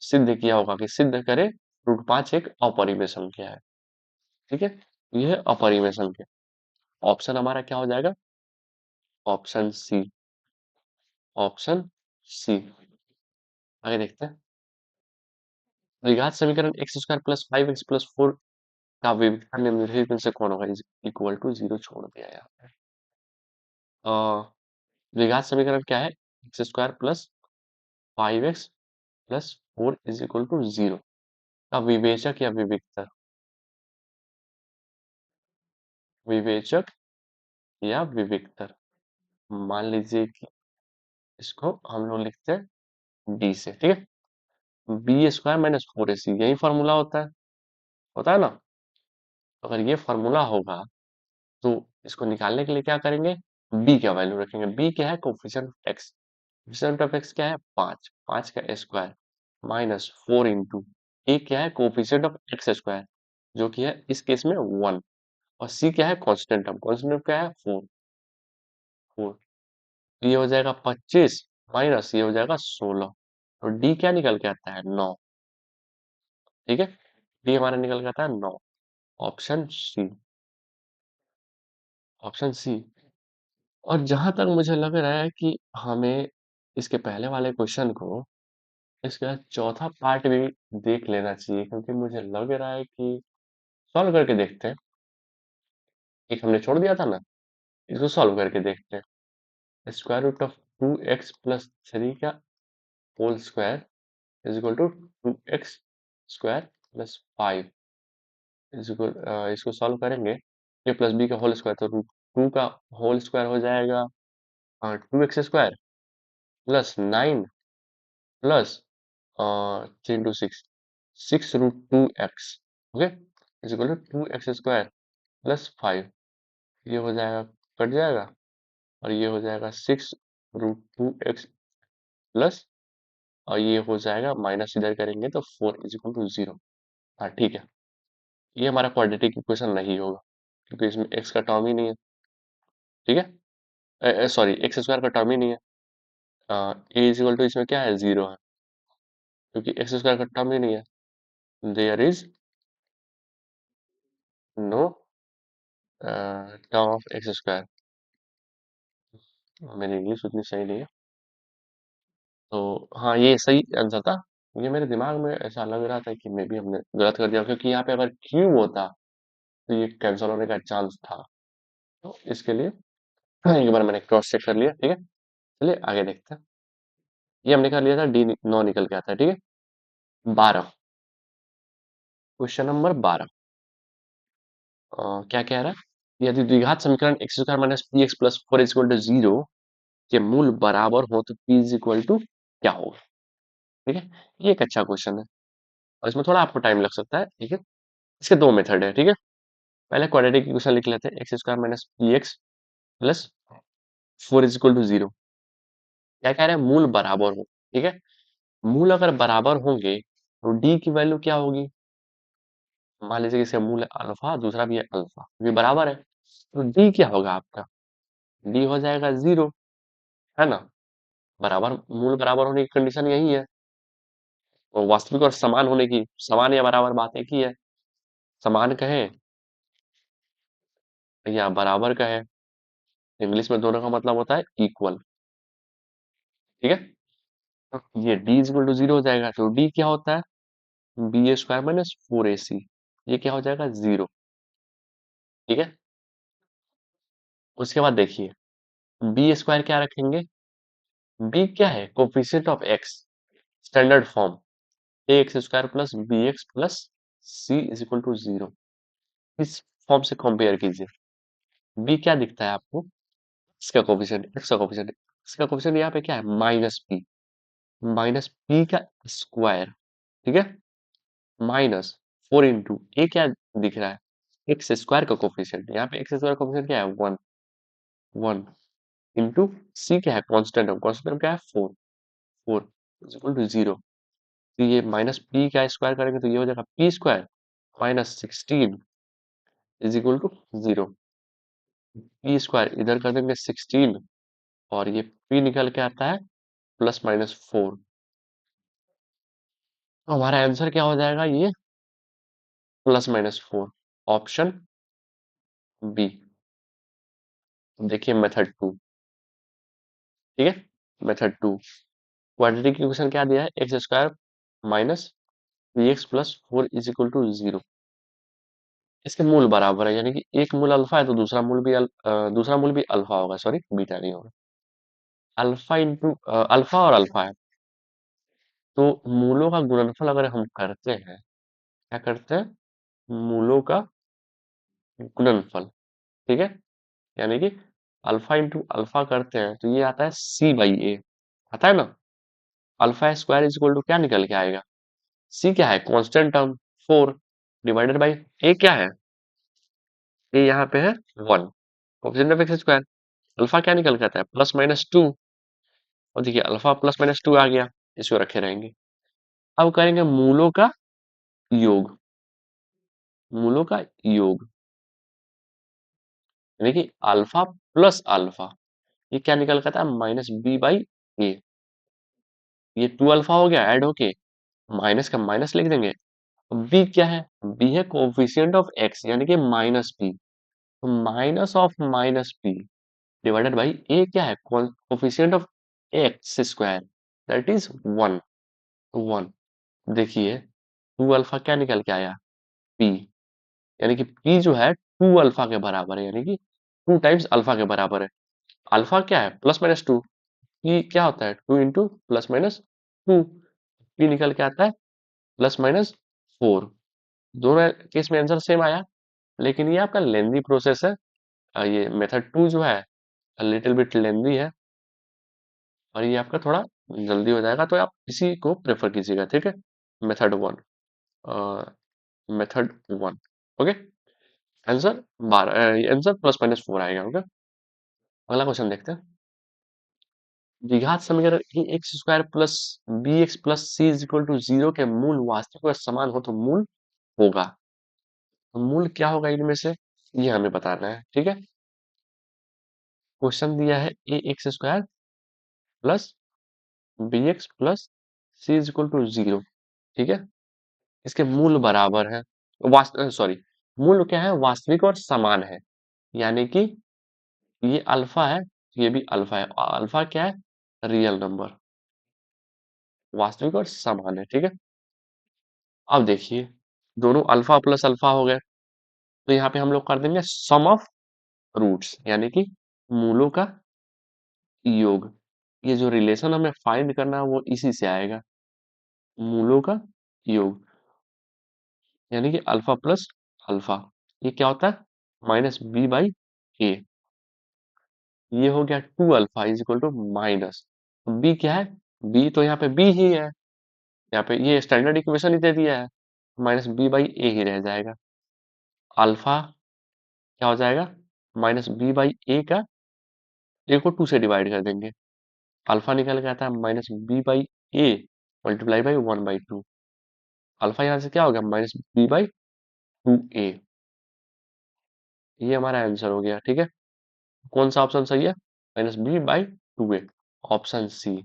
सिद्ध किया होगा कि सिद्ध करे √5 एक अपरिमेय संख्या है, ठीक है। यह है अपरिमेय संख्या। ऑप्शन हमारा क्या हो जाएगा? Option C, option C. आगे देखते हैं। द्विघात समीकरण x² प्लस 5x प्लस 4 का विघटन निम्नलिखित में से कौन होगा? इज इक्वल टू 0 छोड़ दिया यहाँ पे। द्विघात समीकरण क्या है? x² plus 5x plus 4 is equal to 0 का विवेचक या विविक्तर? विवेचक या विविक्तर। मान लीजिए कि इसको हम लोग लिखते हैं डी से, ठीक है। b² माइनस 4ac यही फॉर्मूला होता है ना। तो अगर ये फॉर्मूला होगा तो इसको निकालने के लिए क्या करेंगे? b का वैल्यू रखेंगे। b क्या है? Coefficient of x। Coefficient of x क्या है? 5, 5 का स्क्वायर माइनस 4 इंटू a क्या है? कोफिशिएंट ऑफ x स्क्वायर, जो कि है इस केस में 1, और c क्या है? Constant term. कांस्टेंट क्या है? 4, 4। ये हो जाएगा 25 माइनस ये हो जाएगा 16, और डी क्या निकल के आता है? 9, ठीक है। डी हमारा निकल के आता है 9। Option C, option C. और जहां तक मुझे लग रहा है कि हमें इसके पहले वाले क्वेश्चन को इसका चौथा पार्ट भी देख लेना चाहिए, क्योंकि मुझे लग रहा है कि सॉल्व करके देखते हैं। एक हमने छोड़ दिया था ना, इसको सॉल्व करके देखते हैं। Square root of 2x plus 3 का whole square is equal to 2x square plus 5 इसको सॉल्व करेंगे। ए प्लस बी का होल स्क्वायर, तो √2 का होल स्क्वायर हो जाएगा 2x² plus 9 plus 3 into 6, 6√2x, okay, is equal to 2x² plus 5। ये हो जाएगा, कट जाएगा, और ये हो जाएगा 6√2x प्लस, और ये हो जाएगा माइनस इधर करेंगे तो 4 इज इक्वल टू 0। हाँ ठीक है, ये हमारा क्वाड्रेटिक इक्वेशन नहीं होगा, क्योंकि इसमें x का टर्म ही नहीं है, ठीक है। सॉरी, x² का टर्म ही नहीं है। ए इज इक्वल टू इसमें क्या है? 0 है, क्योंकि x² का टर्म ही नहीं है। There is no term of x square. मेरी इंग्लिश उतनी सही नहीं है, तो हाँ ये सही आंसर था। ये मेरे दिमाग में ऐसा लग रहा था कि मे बी हमने गलत कर दिया, क्योंकि यहाँ पे अगर क्यूब होता तो ये कैंसिल होने का चांस था। तो इसके लिए एक बार मैंने क्रॉस चेक कर लिया, ठीक है। चलिए आगे देखते हैं। ये हमने कर लिया था, डी नौ निकल के आता है, ठीक है। 12, क्वेश्चन नंबर 12 क्या कह रहा है, यदि द्विघात समीकरण x square minus p x plus four is equal to zero के मूल बराबर हो तो पी इज इक्वल टू क्या होगा, ठीक है। ये एक अच्छा क्वेश्चन है और इसमें थोड़ा आपको टाइम लग सकता है, ठीक है। इसके दो मेथड है, ठीक है। पहले क्वाड्रेटिक इक्वेशन लिख लेते हैं, x square minus p x plus four is equal to zero. क्या कह रहे हैं, मूल बराबर हो, ठीक है। मूल अगर बराबर होंगे तो डी की वैल्यू क्या होगी। मान लीजिए कि इसका मूल है अल्फा, दूसरा भी है अल्फा, ये बराबर है, तो डी क्या होगा आपका, डी हो जाएगा जीरो, है ना। बराबर, मूल बराबर होने की कंडीशन यही है। तो वास्तविक और समान होने की, समान या बराबर बात एक ही है। समान कहें या बराबर कहें, इंग्लिश में दोनों का मतलब होता है इक्वल, ठीक है। तो ये D is equal to zero हो जाएगा, तो डी क्या होता है, b a square minus four a c, ये क्या हो जाएगा, जीरो, ठीक है। उसके बाद देखिए, बी स्क्वायर क्या रखेंगे, बी क्या है, coefficient of x, standard form, a x square plus b x plus c is equal to zero. इस फॉर्म से कंपेयर कीजिए, बी क्या दिखता है आपको, इसका कोफिशिएंट, एक्स का कोफिशिएंट, इसका कोफिशिएंट यहाँ पे क्या है, माइनस पी, माइनस पी का स्क्वायर, ठीक है, माइनस फोर इंटू ए क्या दिख रहा है, एक्स स्क्वायर का कोफिशिएंट, यहाँ पे एक्स स्क्वायर कोफिशिएंट क्या है, वन, वन इंटू सी क्या है, कांस्टेंट, कांस्टेंट क्या है, four, four is equal to zero. तो ये माइनस पी का स्क्वायर करेंगे तो ये हो जाएगा p square minus sixteen is equal to zero. P square इधर कर देंगे सिक्सटीन, और ये पी निकल के आता है प्लस माइनस फोर। तो हमारा आंसर क्या हो जाएगा, ये plus minus four, option B. देखिए मेथड टू, ठीक है। मेथड टू, क्वाड्रेटिक इक्वेशन क्या दिया है, x square minus b x plus four is equal to zero. इसके मूल बराबर है, यानी कि एक मूल अल्फा है तो दूसरा मूल भी दूसरा मूल भी अल्फा होगा, सॉरी बीटा नहीं होगा। अल्फा इंटू अल्फा और अल्फा है, तो मूलों का गुणनफल अगर हम करते हैं, क्या करते हैं, मूलों का गुणनफल, ठीक है। यानी कि अल्फा इंटू अल्फा करते हैं तो ये आता है सी बाई ए, आता है ना। Alpha square is equal to क्या निकल के आएगा, सी क्या है, constant term, four divided by a क्या है, ए यहाँ पे है one, coefficient of x square, alpha क्या निकल के आता है, प्लस माइनस टू, और देखिए अल्फा प्लस माइनस टू आ गया, इसको रखे रहेंगे। अब करेंगे मूलों का योग, मूलों का योग, यानी कि अल्फा प्लस अल्फा, ये क्या निकल के आता है, माइनस बी बाई ए। ये टू अल्फा हो गया ऐड होके, माइनस का माइनस लिख देंगे। बी क्या है, बी है कोफिशिएंट ऑफ एक्स, यानी कि माइनस पी, तो minus of minus p divided by a क्या है, coefficient of x square, that is one, one. देखिए टू अल्फा क्या निकल के आया, पी, यानी कि पी जो है टू अल्फा के बराबर है, यानी कि टू टाइम्स अल्फा के बराबर है। अल्फा क्या है, प्लस माइनस टू, पी क्या होता है, two into plus minus two, P निकल के आता है प्लस माइनस फोर। दोनों केस में आंसर सेम आया, लेकिन ये आपका लेंदी प्रोसेस है। ये मेथड टू जो है लिटिल बिट लेंदी है, और ये आपका थोड़ा जल्दी हो जाएगा, तो आप इसी को प्रेफर कीजिएगा, ठीक है। Method one, method one, okay. Answer 12, answer plus minus four आएगा, ओके। अगला क्वेश्चन देखते हैं, द्विघात समीकरण a x square plus b x plus c is equal to zero के मूल वास्तविक और समान हो तो मूल होगा, तो मूल क्या होगा इनमें से, ये हमें बताना है, ठीक है। क्वेश्चन दिया है a x square plus b x plus c is equal to zero, ठीक है। इसके मूल बराबर है, वास्तव सॉरी, मूल क्या है? वास्तविक और समान है, यानी कि ये अल्फा है, ये भी अल्फा है। अल्फा क्या है? रियल नंबर, वास्तविक और समान है, ठीक है। अब देखिए, दोनों अल्फा प्लस अल्फा हो गए, तो यहाँ पे हम लोग कर देंगे सम ऑफ रूट्स, यानी कि मूलों का योग। ये जो रिलेशन हमें फाइंड करना है वो इसी से आएगा, मूलों का योग, यानी कि अल्फा प्लस अल्फा। ये क्या होता है? Minus b by a. ये हो गया 2 alpha is equal to minus b. क्या है? बी तो यहाँ पे बी ही है, यहाँ पे ये स्टैंडर्ड इक्वेशन ही दे दिया है, माइनस बी बाई ए ही रह जाएगा। अल्फा क्या हो जाएगा? माइनस बी बाई ए का ए को 2 से डिवाइड कर देंगे, अल्फा निकल के आता है minus b by a multiply by 1/2। Alpha यहाँ से क्या हो गया? Minus b by 2a। ये हमारा आंसर हो गया, ठीक है। कौन सा ऑप्शन सही है? Minus b by 2a, option C,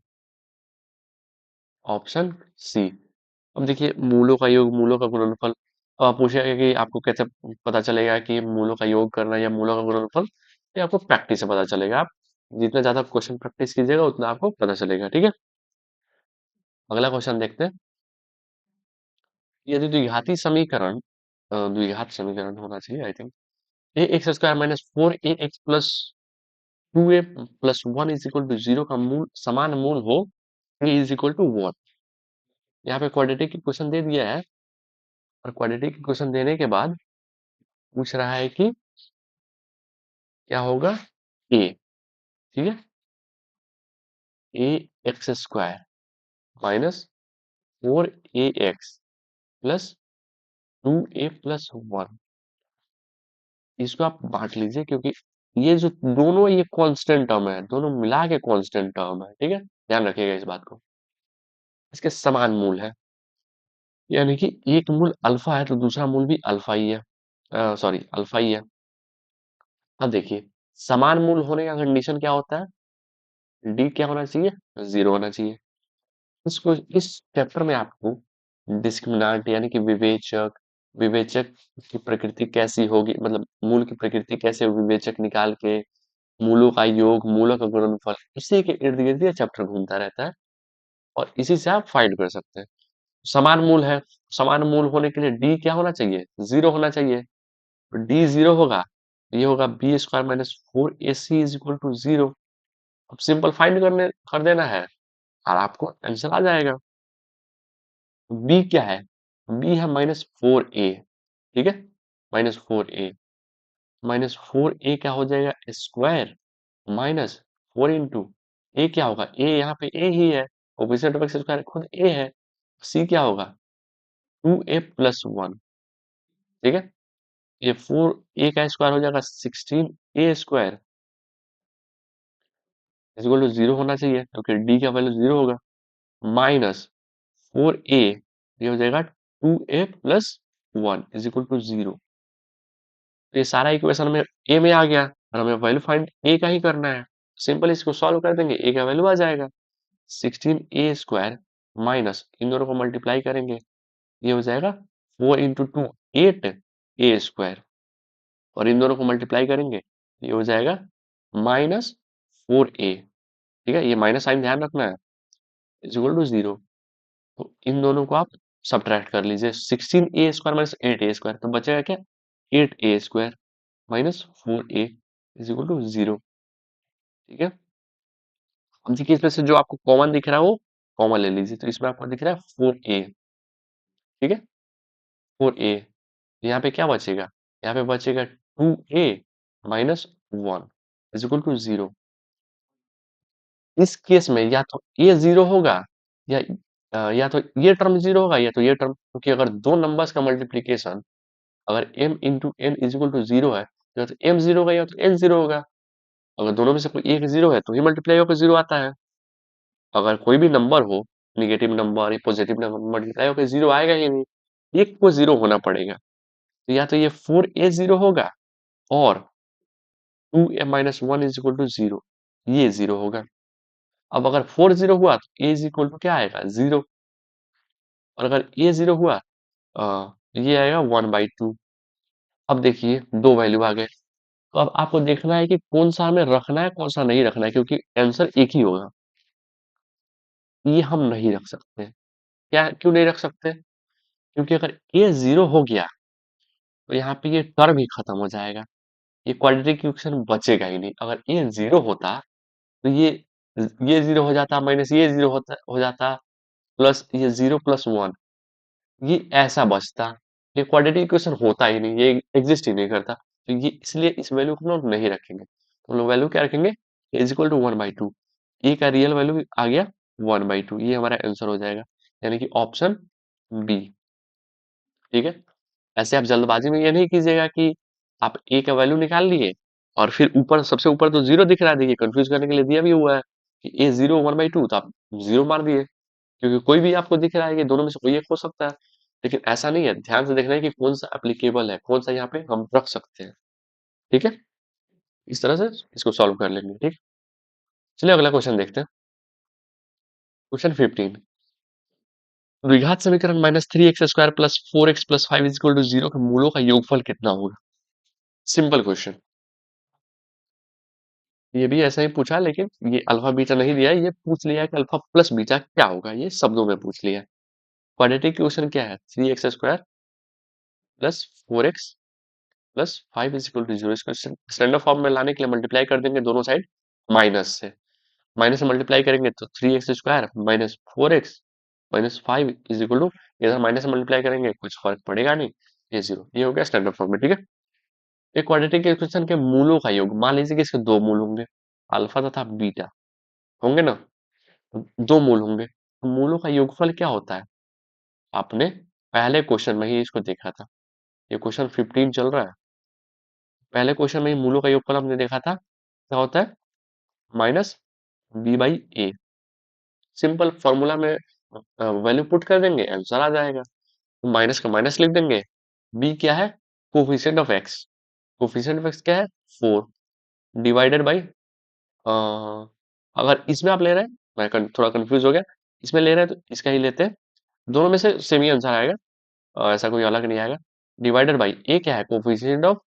option C. अब देखिए, मूलों का योग, मूलों का गुणनफल। अब आप पूछेंगे कि आपको कैसे पता चलेगा कि मूलों का योग करना है या मूलों का गुणनफल? ये आपको प्रैक्टिस से पता चलेगा। आप जितना ज्यादा क्वेश्चन प्रैक्टिस कीजिएगा उतना आपको पता चलेगा, ठीक है। अगला क्वेश्चन देखते हैं। यदि द्विघाती समीकरण, द्विघात समीकरण होना चाहिए I think, a x square minus 4ax plus 2a plus 1 is equal to 0 का मूल समान मूल हो, a इज इक्वल टू 1। यहाँ पे क्वाड्रेटिक इक्वेशन दे दिया है, और क्वाड्रेटिक इक्वेशन देने के बाद पूछ रहा है कि क्या होगा? a, ठीक है, a x square minus 4ax plus 2a plus 1। इसको आप बांट लीजिए, क्योंकि ये जो दोनों ये कांस्टेंट टर्म है, दोनों मिला के कांस्टेंट टर्म है, ठीक है, ध्यान रखिएगा इस बात को। इसके समान मूल है, यानी कि एक मूल अल्फा है तो दूसरा मूल भी अल्फा ही है, सॉरी अल्फा ही है। अब देखिए, समान मूल होने का कंडीशन क्या होता है? डी क्या होना चाहिए? 0 होना चाहिए। इसको इस चैप्टर में आपको डिस्क्रिमिनेंट यानी कि विवेचक, विवेचक की प्रकृति कैसी होगी, मतलब मूल की प्रकृति कैसे होगी, विवेचक निकाल के मूलों का योग, मूलों का गुणनफल, इसी के इर्द गिर्द ये चैप्टर घूमता रहता है, और इसी से आप फाइंड कर सकते हैं। समान मूल है, समान मूल होने के लिए डी क्या होना चाहिए? 0 होना चाहिए। डी 0 होगा, ये होगा b square minus 4ac is equal to 0। अब सिंपल फाइंड करने कर देना है और आपको आंसर आ जाएगा। बी क्या है? बी है -4a, ठीक है, -4a, -4a क्या हो जाएगा? स्क्वायर माइनस 4 इंटू ए क्या होगा? ए यहाँ पे ए ही है, ऑपोजिट ऑफ एक्स स्क्वायर खुद ए है। सी क्या होगा? 2a प्लस 1, ठीक है। ये 4a का स्क्वायर हो जाएगा 16a square is equal to 0 होना चाहिए, क्योंकि डी का वैल्यू 0 होगा, माइनस 4a, ये हो जाएगा 2a plus 1 is equal to 0। तो ये सारा इक्वेशन में ए में आ गया, और हमें वैल्यू फाइंड ए का ही करना है। सिंपल इसको सॉल्व कर देंगे, ए का वैल्यू आ जाएगा 16a स्क्वायर माइनस इन दोनों को मल्टीप्लाई करेंगे, ये हो जाएगा 4 इंटू 2 8a स्क्वायर, और इन दोनों को मल्टीप्लाई करेंगे, ये हो जाएगा -4a, ठीक है, ये माइनस साइन ध्यान रखना है, इज इक्वल टू 0। तो इन दोनों को आप सब्ट्रैक्ट कर लीजिए, 16a square minus 8a square, तो बचेगा क्या? 8a square minus 4a is equal to 0, ठीक है। अब देखिए, इसमें से जो आपको कॉमन दिख रहा है वो कॉमन ले लीजिए, तो इसमें आपको दिख रहा है 4a, ठीक है, 4a। यहाँ पे क्या बचेगा? यहाँ पे बचेगा 2a minus 1 is equal to 0। इस केस में या तो ये 0 होगा, या या तो ये टर्म 0 होगा, या तो ये टर्म, क्योंकि अगर दो नंबर्स का मल्टीप्लीकेशन अगर m into n is equal to 0 है, तो या तो m 0 होगा या तो n 0 होगा। अगर दोनों में से कोई एक 0 है तो ही मल्टीप्लाई होकर 0 आता है। अगर कोई भी नंबर हो, नेगेटिव नंबर या पॉजिटिव नंबर, मल्टीप्लाई होकर 0 आएगा ही नहीं, एक को 0 होना पड़ेगा। तो या तो ये 4a 0 होगा, और 2a minus 1 is equal to 0, ये 0 होगा। अब अगर 4 0 हुआ तो a इज इक्वल टू क्या आएगा? 0। और अगर a 0 हुआ, ये आएगा 1/2। अब देखिए 2 वैल्यू आ गए, तो अब आपको देखना है कि कौन सा हमें रखना है, कौन सा नहीं रखना है, क्योंकि आंसर एक ही होगा। ये हम नहीं रख सकते। क्या क्यों नहीं रख सकते? क्योंकि अगर ये 0 हो गया, तो यहाँ पे ये टर्म ही खत्म हो जाएगा। ये क्वाड्रेटिक इक्वेशन बचेगा ही नहीं। अगर ये 0 होता, तो ये 0 हो जाता, माइनस ये 0 हो जाता, प्लस ये 0 प्लस 1, ये ऐसा बचता। ये क्वाड्रेटिक इक्वेशन होता ही नहीं, ये एग्जिस्ट ही नहीं करता। तो ये इसलिए इस वैल्यू को हम लोग नहीं रखेंगे। तो हम लोग वैल्यू क्या रखेंगे? Is equal to 1/2। ए का रियल वैल्यू आ गया 1/2, ये हमारा आंसर हो जाएगा, यानी कि ऑप्शन बी। ठीक है। ऐसे आप जल्दबाजी में ये नहीं कीजिएगा कि आप ए का वैल्यू निकाल लिए और फिर ऊपर सबसे ऊपर तो जीरो दिख रहा है, देखिए कंफ्यूज करने के लिए दिया भी हुआ है कि ए 0 1/2, तो आप जीरो मार दिए, क्योंकि कोई भी आपको दिख रहा है कि दोनों में से कोई एक हो सकता है। लेकिन ऐसा नहीं है, ध्यान से देखना है कि कौन सा एप्लीकेबल है, कौन सा यहाँ पे हम रख सकते हैं। ठीक है, इस तरह से इसको सॉल्व कर लेंगे। ठीक, चलिए अगला क्वेश्चन देखते हैं। क्वेश्चन 15, द्विघात समीकरण -3x² plus 4x plus 5 is equal to 0 के मूलों का योगफल कितना होगा? Simple question. ये भी ऐसा ही पूछा, लेकिन ये अल्फा बीटा नहीं दिया है, ये पूछ लिया है कि अल्फा प्लस बीटा क्या होगा, ये शब्दों में पूछ लिया है। क्वाड्रेटिक इक्वेशन क्या है? 3x² plus 4x plus 5 is equal to 0। इसको स्टैंडर्ड फॉर्म में लाने के लिए मल्टीप्लाई कर देंगे दोनों साइड माइनस से। माइनस से मल्टीप्लाई करेंगे तो 3x² minus 4x minus 5 is equal to, इधर माइनस से मल्टीप्लाई करेंगे कुछ फर्क पड़ेगा नहीं, ये 0। ये हो गया स्टैंडर्ड फॉर्म में। ठीक है, एक क्वाड्रेटिक इक्वेशन के मूलों का योग, मान लीजिए कि इसके दो मूल होंगे, अल्फा तथा बीटा होंगे ना, दो मूल होंगे, तो मूलों का योगफल क्या होता है? आपने पहले क्वेश्चन में ही इसको देखा था, ये क्वेश्चन 15 चल रहा है। पहले क्वेश्चन में ही मूलों का योगफल हमने देखा था, क्या होता है? Minus b by a. Simple formula में वैल्यू पुट कर देंगे, आंसर आ जाएगा। तो माइनस का माइनस लिख देंगे। बी क्या है? Coefficient of x. Coefficient of x क्या है? 4 डिवाइडेड बाई, अगर इसमें आप ले रहे हैं, मैं थोड़ा कंफ्यूज हो गया, इसमें ले रहे हैं तो इसका ही लेते हैं, दोनों में से सेम ही आंसर आएगा, ऐसा कोई अलग नहीं आएगा। डिवाइडेड बाई ए क्या है? Coefficient of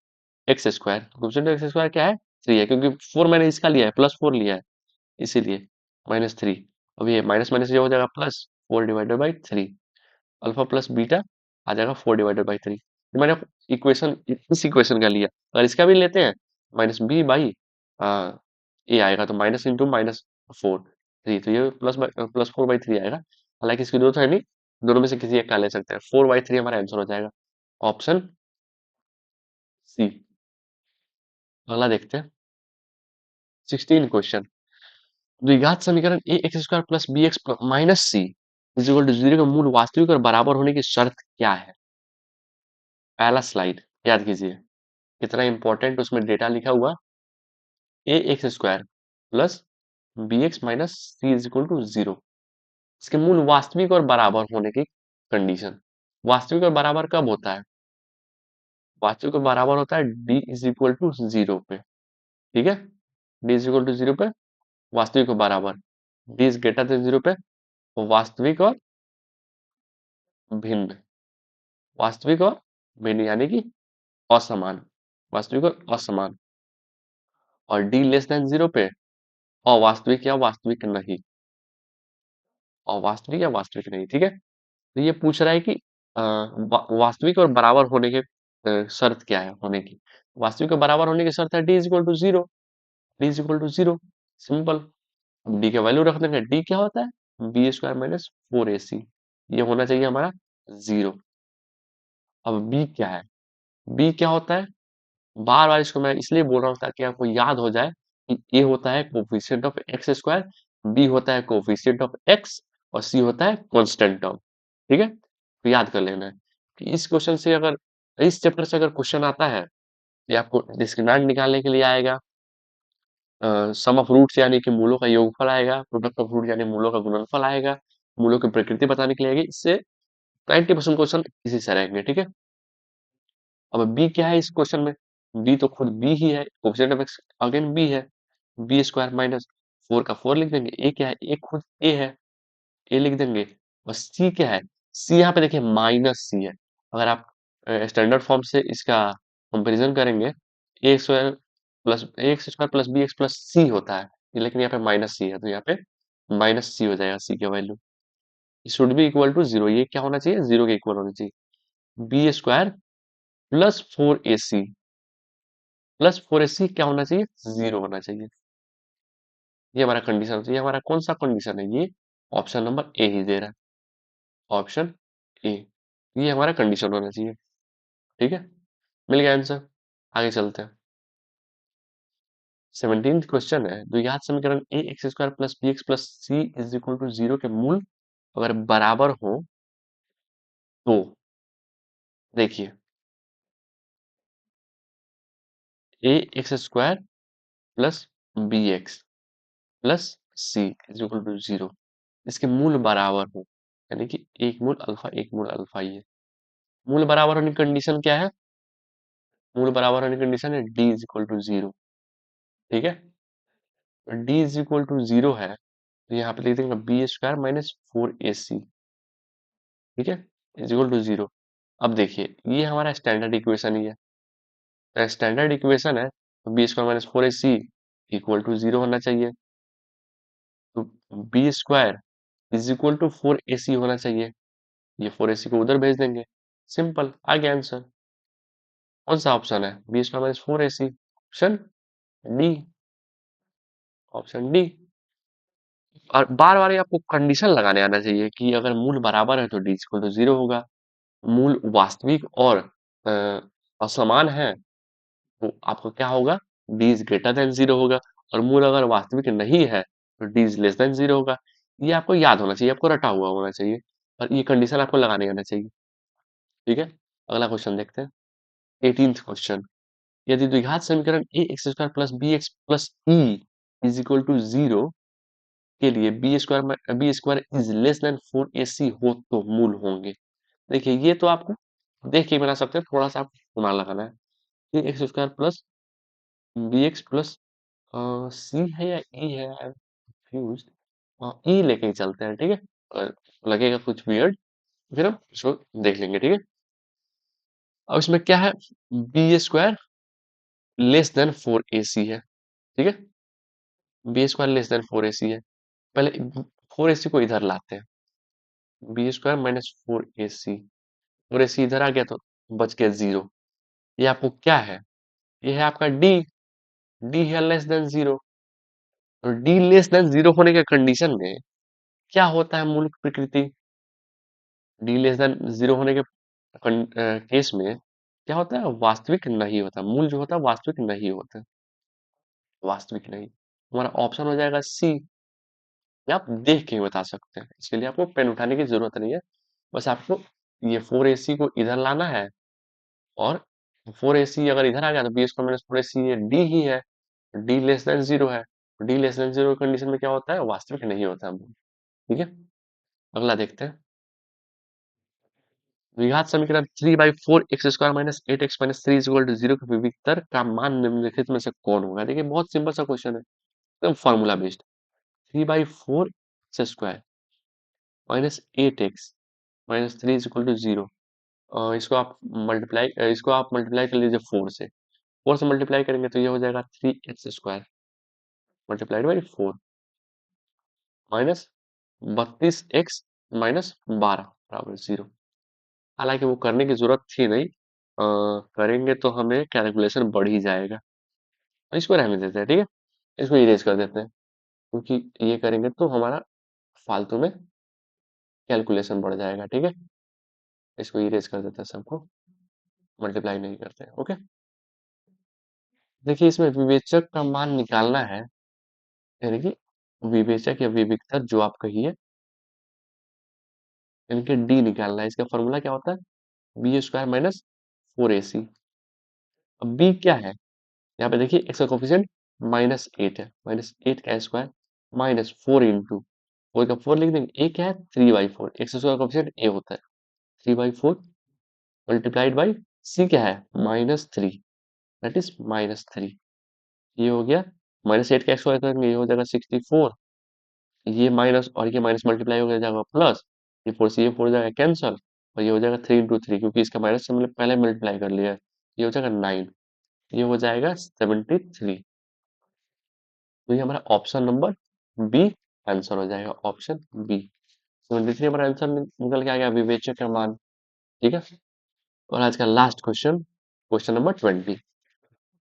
x square. Coefficient of x square क्या है? 3 है, क्योंकि 4 मैंने इसका लिया है, प्लस 4 लिया है, इसीलिए -3। अब ये माइनस माइनस ये हो जाएगा plus, 4 divided by 3। Alpha plus beta आ जाएगा 4 डिवाइडेड बाई 3। मैंने इक्वेशन इस इक्वेशन का लिया, अगर इसका भी लेते हैं माइनस बी बाई ए आएगा, तो माइनस इंटू माइनस 4 3, तो ये प्लस 4/3 आएगा। हालांकि इसकी जरूरत है नहीं, दोनों में से किसी एक का ले सकते हैं। 4/3 हमारा आंसर हो जाएगा, ऑप्शन सी। अगला देखते हैं 16 क्वेश्चन, द्विघात समीकरण a x square plus b x minus c is equal to 0 का मूल वास्तविक और बराबर होने की शर्त क्या है? पहला स्लाइड याद कीजिए, कितना इंपॉर्टेंट उसमें डेटा लिखा हुआ, a x square plus b x minus c is equal to 0, इसके मूल वास्तविक और बराबर होने की कंडीशन। वास्तविक और बराबर कब होता है? वास्तविक और बराबर होता है डी इज इक्वल टू 0 पे। ठीक है, डी इज इक्वल टू 0 पे वास्तविक और बराबर, डी इज ग्रेटर देन 0 पे वास्तविक और भिन्न, वास्तविक और भिन्न यानी कि असमान, वास्तविक और असमान। और डी लेस देन 0 पे अवास्तविक या वास्तविक नहीं, अवास्तविक या वास्तविक नहीं। ठीक है, तो ये पूछ रहा है कि वास्तविक और बराबर होने के शर्त क्या है होने की? वास्तविक और बराबर होने की शर्त है D is equal to 0। D is equal to 0, simple. अब डी का वैल्यू रख देंगे, डी क्या होता है? बी स्क्वायर माइनस 4ac, ये होना चाहिए हमारा 0। अब बी क्या है? बी क्या होता है? बार बार इसको मैं इसलिए बोल रहा हूँ ताकि आपको याद हो जाए कि ए होता है coefficient of x square, b होता है कोफिशिएंट ऑफ एक्स, और सी होता है कांस्टेंट टर्म। ठीक है, तो याद कर लेना है कि इस क्वेश्चन से अगर, इस चैप्टर से अगर क्वेश्चन आता है, ये आपको डिस्क्रिमिनेंट निकालने के लिए आएगा, सम ऑफ रूट्स यानी कि मूलों का योगफल आएगा, प्रोडक्ट ऑफ रूट यानी मूलों का गुणनफल आएगा, मूलों की प्रकृति बताने के लिए आएगी। इससे 90% क्वेश्चन इसी से रहेंगे। ठीक है, अब बी क्या है इस क्वेश्चन में? बी तो खुद बी ही है, coefficient of x again b है, बी स्क्वायर माइनस 4 का 4 लिख देंगे। ए क्या है? ए खुद ए है, ए लिख देंगे। और सी क्या है? सी यहाँ पे देखिए माइनस सी है। अगर आप स्टैंडर्ड फॉर्म से इसका कंपेरिजन करेंगे, a x square plus b x plus c होता है, लेकिन यहाँ पे माइनस सी है, तो यहाँ पे माइनस सी हो जाएगा सी का value. Should be equal to zero, ये क्या होना चाहिए, जीरो के इक्वल होना चाहिए। बी स्क्वायर प्लस 4ac क्या होना चाहिए, जीरो होना चाहिए। ये हमारा कंडीशन, ये हमारा कौन सा कंडीशन है, ये ऑप्शन नंबर ए ही दे रहा है, ऑप्शन ए, ये हमारा कंडीशन होना चाहिए। ठीक है, मिल गया आंसर। आगे चलते हैं। 17th क्वेश्चन है, द्विघात समीकरण a x square plus b x plus c is equal to zero के मूल अगर बराबर हो तो देखिए, a x square plus b x plus c is equal to zero, इसके मूल बराबर हो, यानी कि एक मूल अल्फा, ये मूल बराबर होने की कंडीशन क्या है, मूल बराबर होने की कंडीशन है D is equal to zero. ठीक है, D is equal to zero है, तो यहाँ पे लिख देंगे बी स्क्वायर माइनस 4ac, ठीक है, इज इक्वल टू जीरो। अब देखिए, ये हमारा स्टैंडर्ड इक्वेशन ही है, स्टैंडर्ड इक्वेशन है, तो b square minus 4ac equal to zero होना चाहिए, तो b square is equal to 4ac होना चाहिए, ये 4ac को उधर भेज देंगे, सिंपल, आ गया आंसर। कौन सा ऑप्शन है, b square minus 4ac, option D, option D. और बार बार आपको कंडीशन लगाने आना चाहिए कि अगर मूल बराबर है तो डी इक्वल टू जीरो होगा, मूल वास्तविक और अ, असमान है तो आपको क्या होगा, D is greater than zero होगा, और मूल अगर वास्तविक नहीं है तो D is less than zero होगा। ये आपको याद होना चाहिए, आपको रटा हुआ होना चाहिए, और ये कंडीशन आपको लगाने आना चाहिए। ठीक है, अगला क्वेश्चन देखते हैं। 18th क्वेश्चन, यदि द्विघात समीकरण a x square plus b x plus e is equal to zero के लिए b square is less than 4ac हो तो मूल होंगे। देखिए, ये तो आपको देख के ही बना सकते हैं, थोड़ा सा आपको दिमाग लगाना है। A x square plus b x plus c है या ई है, आई एम कंफ्यूज्ड, ई लेके ही चलते हैं, ठीक है, और लगेगा कुछ वियर्ड फिर हम इसको देख लेंगे। ठीक है, अब इसमें क्या है, b square less than 4ac है, ठीक है, b square less than 4ac है, पहले 4ac को इधर लाते हैं, बी स्क्वायर माइनस 4ac इधर आ गया तो बच गया जीरो। ये आपको क्या है, ये है आपका डी, डी है लेस देन जीरो, और डी लेस देन जीरो होने के कंडीशन में क्या होता है मूल प्रकृति, डी लेस देन जीरो होने के केस में क्या होता है, वास्तविक नहीं होता, मूल जो होता है वास्तविक नहीं होता, वास्तविक नहीं, हमारा ऑप्शन हो जाएगा सी। या आप देख के ही बता सकते हैं, इसके लिए आपको पेन उठाने की जरूरत नहीं है, बस आपको ये 4ac को इधर लाना है, और 4ac अगर इधर आ गया तो बी स्क्वायर माइनस 4ac ये डी ही है, डी लेस देन जीरो है, D less than zero condition में क्या होता है, वास्तविक नहीं होता। ठीक है, अगला देखते हैं। द्विघात समीकरण 3/4 x² minus 8x minus 3 is equal to zero के विविक्तर का मान निम्नलिखित में से कौन होगा। देखिए, बहुत सिंपल सा क्वेश्चन है, एकदम formula based. 3/4 x² -8x-3 is equal to zero, इसको आप मल्टीप्लाई कर लीजिए 4 से, 4 से मल्टीप्लाई करेंगे तो ये हो जाएगा 3x² multiplied by 4 minus 32x-12 बराबर जीरो। हालांकि वो करने की जरूरत थी नहीं, करेंगे तो हमें कैलकुलेशन बढ़ ही जाएगा, इसको रहने देते हैं। ठीक है, इसको इरेज कर देते हैं, क्योंकि ये करेंगे तो हमारा फालतू में कैलकुलेशन बढ़ जाएगा। ठीक है, इसको इरेज कर देते हैं, सबको मल्टीप्लाई नहीं करते हैं। ओके, देखिए, इसमें विवेचक का मान निकालना है, यानी कि विवेचक या विविक्तर जो आप कहिए, इनके डी निकालना है। इसका फॉर्मूला क्या होता है, बी स्क्वायर माइनस 4ac। अब बी क्या है, यहाँ पे देखिए एक्स का कोफिशिएंट -8 है, -8 का स्क्वायर माइनस 4 इंटू 4 का 4 लिख देंगे, ए क्या है 3/4, एक्स स्क्वायर का कोफिशिएंट ए होता है 3/4 मल्टीप्लाइड बाई सी क्या है -3, दैट इज -3, ये हो गया, -8 का स्क्वायर करेंगे ये हो जाएगा 64, ये माइनस और ये माइनस मल्टीप्लाई हो जाएगा प्लस, ये 4 से ये 4 जाएगा कैंसल, और ये हो जाएगा 3 इंटू 3, क्योंकि इसका माइनस से हमने पहले मल्टीप्लाई कर लिया है, ये हो जाएगा 9, ये हो जाएगा 73। तो ये हमारा ऑप्शन नंबर बी आंसर हो जाएगा, ऑप्शन बी। 73 हमारा आंसर निकल के आ गया, विवेचक का मान। ठीक है। और आज का लास्ट क्वेश्चन, क्वेश्चन नंबर 20।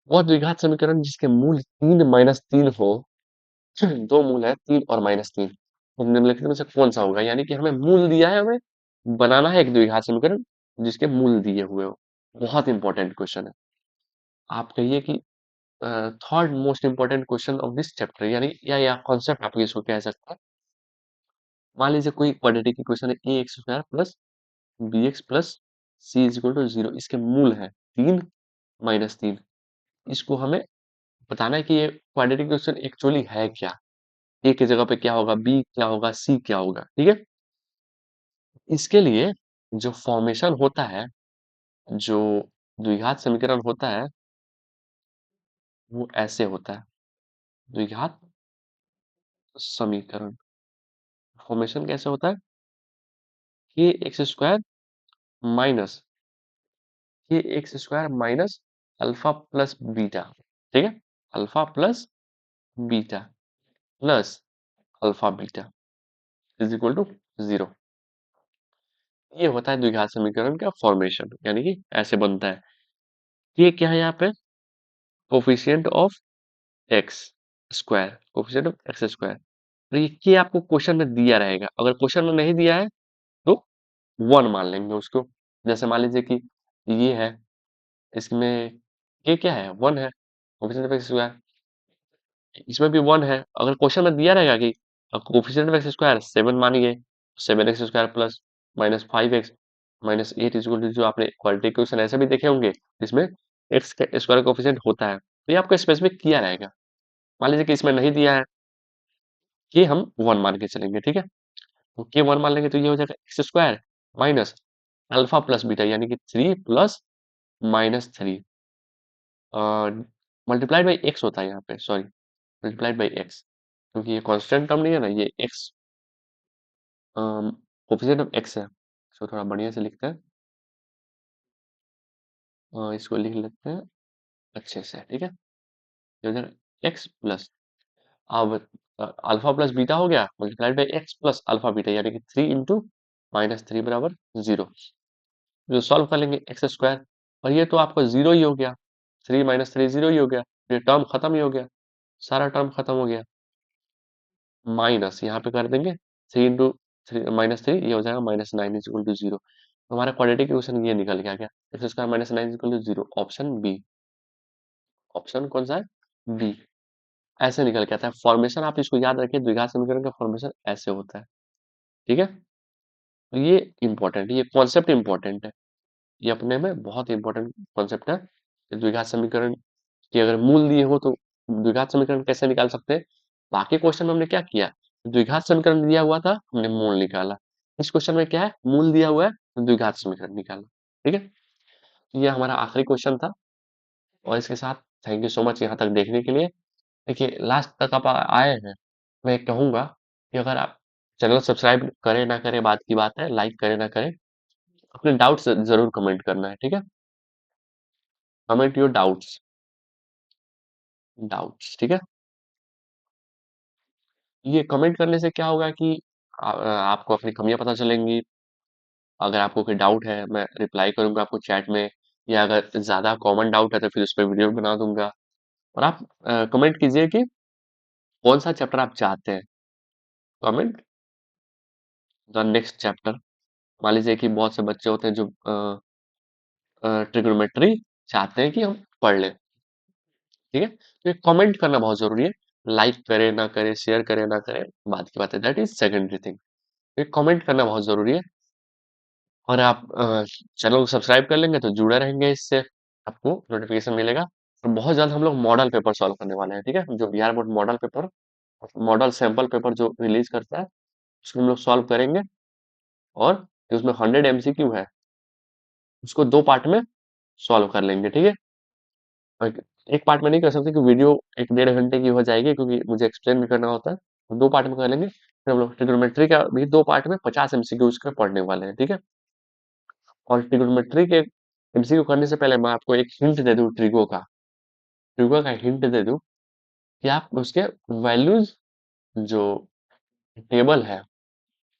वह द्विघात समीकरण जिसके मूल 3 - 3 हो, दो मूल है 3 और -3, तो निम्नलिखित में से कौन सा होगा? यानी कि हमें मूल दिया है, हमें बनाना है एक द्विघात समीकरण जिसके मूल दिए हुए हो। बहुत इंपॉर्टेंट क्वेश्चन है। आप कहिए कि third most important question of this chapter, यानी या कॉन्सेप्ट आप इसको कह सकते हैं। मान लीजिए कोई क्वाड्रेटिक इक्वेशन है, a x square plus b x plus c is equal to 0, इसके मूल है 3 - 3। इसको हमें बताना है कि ये क्वाड्रेटिक इक्वेशन एक्चुअली है क्या, ए की जगह पे क्या होगा, बी क्या होगा, सी क्या होगा। ठीक है। इसके लिए जो फॉर्मेशन होता है, जो द्विघात समीकरण होता है, वो ऐसे होता है। द्विघात समीकरण फॉर्मेशन कैसे होता है? के एक्स स्क्वायर माइनस के x square minus alpha plus beta. ठीक है। Alpha plus beta plus alpha beta is equal to 0। ये होता है द्विघात समीकरण का फॉर्मेशन, यानी कि ऐसे बनता है। ये क्या है यहाँ पे? Coefficient of x square, coefficient of x square. तो ये आपको क्वेश्चन में दिया रहेगा। अगर क्वेश्चन में नहीं दिया है तो 1 मान लेंगे उसको। जैसे मान लीजिए कि ये है, इसमें ये क्या है, 1 है, कोफिशिएंट ऑफ एक्स स्क्वायर। इसमें भी 1 है। अगर क्वेश्चन में दिया रहेगा कि कोफिशिएंट ऑफ एक्स स्क्वायर 7 मानिए, 7x square plus minus 5x minus 8 equal to, जो आपने क्वाड्रेटिक इक्वेशन ऐसे भी देखे होंगे जिसमें एक्स का स्क्वायर कोफिशिएंट होता है, तो ये आपको स्पेसिफिक किया रहेगा। मान लीजिए कि इसमें नहीं दिया है, कि हम 1 मान के चलेंगे। ठीक है। तो के 1 मान लेंगे तो ये हो जाएगा x square minus alpha plus beta, यानी कि 3 प्लस -3 मल्टीप्लाइड बाई एक्स होता है यहाँ पे, सॉरी, मल्टीप्लाइड बाई एक्स, क्योंकि ये कांस्टेंट टर्म नहीं है ना, ये एक्स कोफिशिएंट ऑफ एक्स है। इसको थोड़ा बढ़िया से लिखते हैं, इसको लिख लेते हैं अच्छे से। ठीक है। ये हो जाएगा एक्स प्लस, अब अल्फा प्लस बीटा हो गया multiplied by x plus alpha beta, यानी कि 3 इंटू -3 बराबर 0। जो सॉल्व कर लेंगे एक्स स्क्वायर, और ये तो आपका 0 ही हो गया, 3 - 3 0 ही हो गया, ये टर्म खत्म ही हो गया, सारा टर्म खत्म हो गया। माइनस यहाँ पे कर देंगे 3 इंटू -3, ये हो जाएगा -9 इज इक्वल टू 0। हमारा क्वाड्रेटिक इक्वेशन ये निकल के आ गया, x square -9 is equal to 0, option B. Option कौन सा है? बी। ऐसे निकल के आता है फॉर्मेशन। आप इसको याद रखिए, द्विघात समीकरण का फॉर्मेशन ऐसे होता है। ठीक है। तो ये इंपॉर्टेंट है, ये कॉन्सेप्ट इंपॉर्टेंट है, ये अपने में बहुत इंपॉर्टेंट कॉन्सेप्ट है। द्विघात समीकरण के अगर मूल दिए हो तो द्विघात समीकरण कैसे निकाल सकते हैं। बाकी क्वेश्चन में हमने क्या किया, द्विघात समीकरण दिया हुआ था, हमने मूल निकाला। इस क्वेश्चन में क्या है, मूल दिया हुआ है, तो द्विघात समीकरण निकाला। ठीक है। तो ये हमारा आखिरी क्वेश्चन था, और इसके साथ थैंक यू सो मच यहाँ तक देखने के लिए। देखिए लास्ट तक आप आए हैं, मैं कहूँगा कि अगर आप चैनल सब्सक्राइब करें ना करें बात की बात है, लाइक करें ना करें, अपने डाउट्स जरूर कमेंट करना है। ठीक है। Comment your doubts, doubts. ठीक है। ये कमेंट करने से क्या होगा कि आपको अपनी कमियां पता चलेंगी। अगर आपको कोई डाउट है, मैं रिप्लाई करूंगा आपको चैट में, या अगर ज्यादा कॉमन डाउट है तो फिर उस पर वीडियो बना दूंगा। और आप कमेंट कीजिए कि कौन सा चैप्टर आप चाहते हैं। Comment the next chapter. मान लीजिए कि बहुत से बच्चे होते हैं जो ट्रिग्नोमेट्री चाहते हैं कि हम पढ़ लें। ठीक है। तो ये कमेंट करना बहुत जरूरी है। लाइक करे ना करे, शेयर करे ना करे, बात की बात है, दैट इज सेकेंडरी थिंग। ये कमेंट करना बहुत जरूरी है। और आप चैनल को सब्सक्राइब कर लेंगे तो जुड़े रहेंगे, इससे आपको नोटिफिकेशन मिलेगा। और बहुत जल्द हम लोग मॉडल पेपर सॉल्व करने वाले हैं। ठीक है। जो Bihar board model paper, model sample paper जो रिलीज करता है, उसको हम लोग सॉल्व करेंगे। और उसमें 100 MCQ है, उसको 2 पार्ट में सॉल्व कर लेंगे। ठीक है। और एक पार्ट में नहीं कर सकते कि वीडियो 1 - 1.5 घंटे की हो जाएगी, क्योंकि मुझे एक्सप्लेन भी करना होता है। तो 2 पार्ट में कर लेंगे, फिर हम लोग ट्रिग्नोमेट्री का भी 2 पार्ट में 50 MCQ उसके पढ़ने वाले हैं। ठीक है। और ट्रिग्नोमेट्री के एमसीक्यू करने से पहले मैं आपको एक हिंट दे दूं ट्रिगो का हिंट दे दूं कि आप उसके वैल्यूज जो टेबल है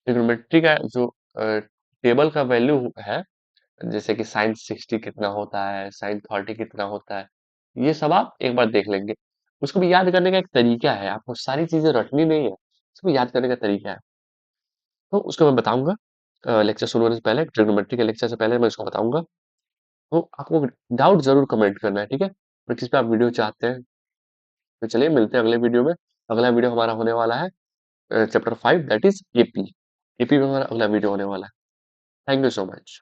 ट्रिग्नोमेट्री का जो टेबल का वैल्यू है, जैसे कि साइन 60 कितना होता है, साइन 30 कितना होता है, ये सब आप एक बार देख लेंगे। उसको भी याद करने का एक तरीका है, आपको सारी चीजें रटनी नहीं है, उसको याद करने का तरीका है। तो उसको मैं बताऊंगा लेक्चर शुरू होने से पहले, ट्रिग्नोमेट्री के लेक्चर से पहले मैं उसको बताऊंगा। तो आपको डाउट जरूर कमेंट करना है, ठीक है, और किस पे आप वीडियो चाहते हैं। तो चलिए मिलते हैं अगले वीडियो में। अगला वीडियो हमारा होने वाला है chapter 5 that is AP. AP में हमारा अगला वीडियो होने वाला है। Thank you so much.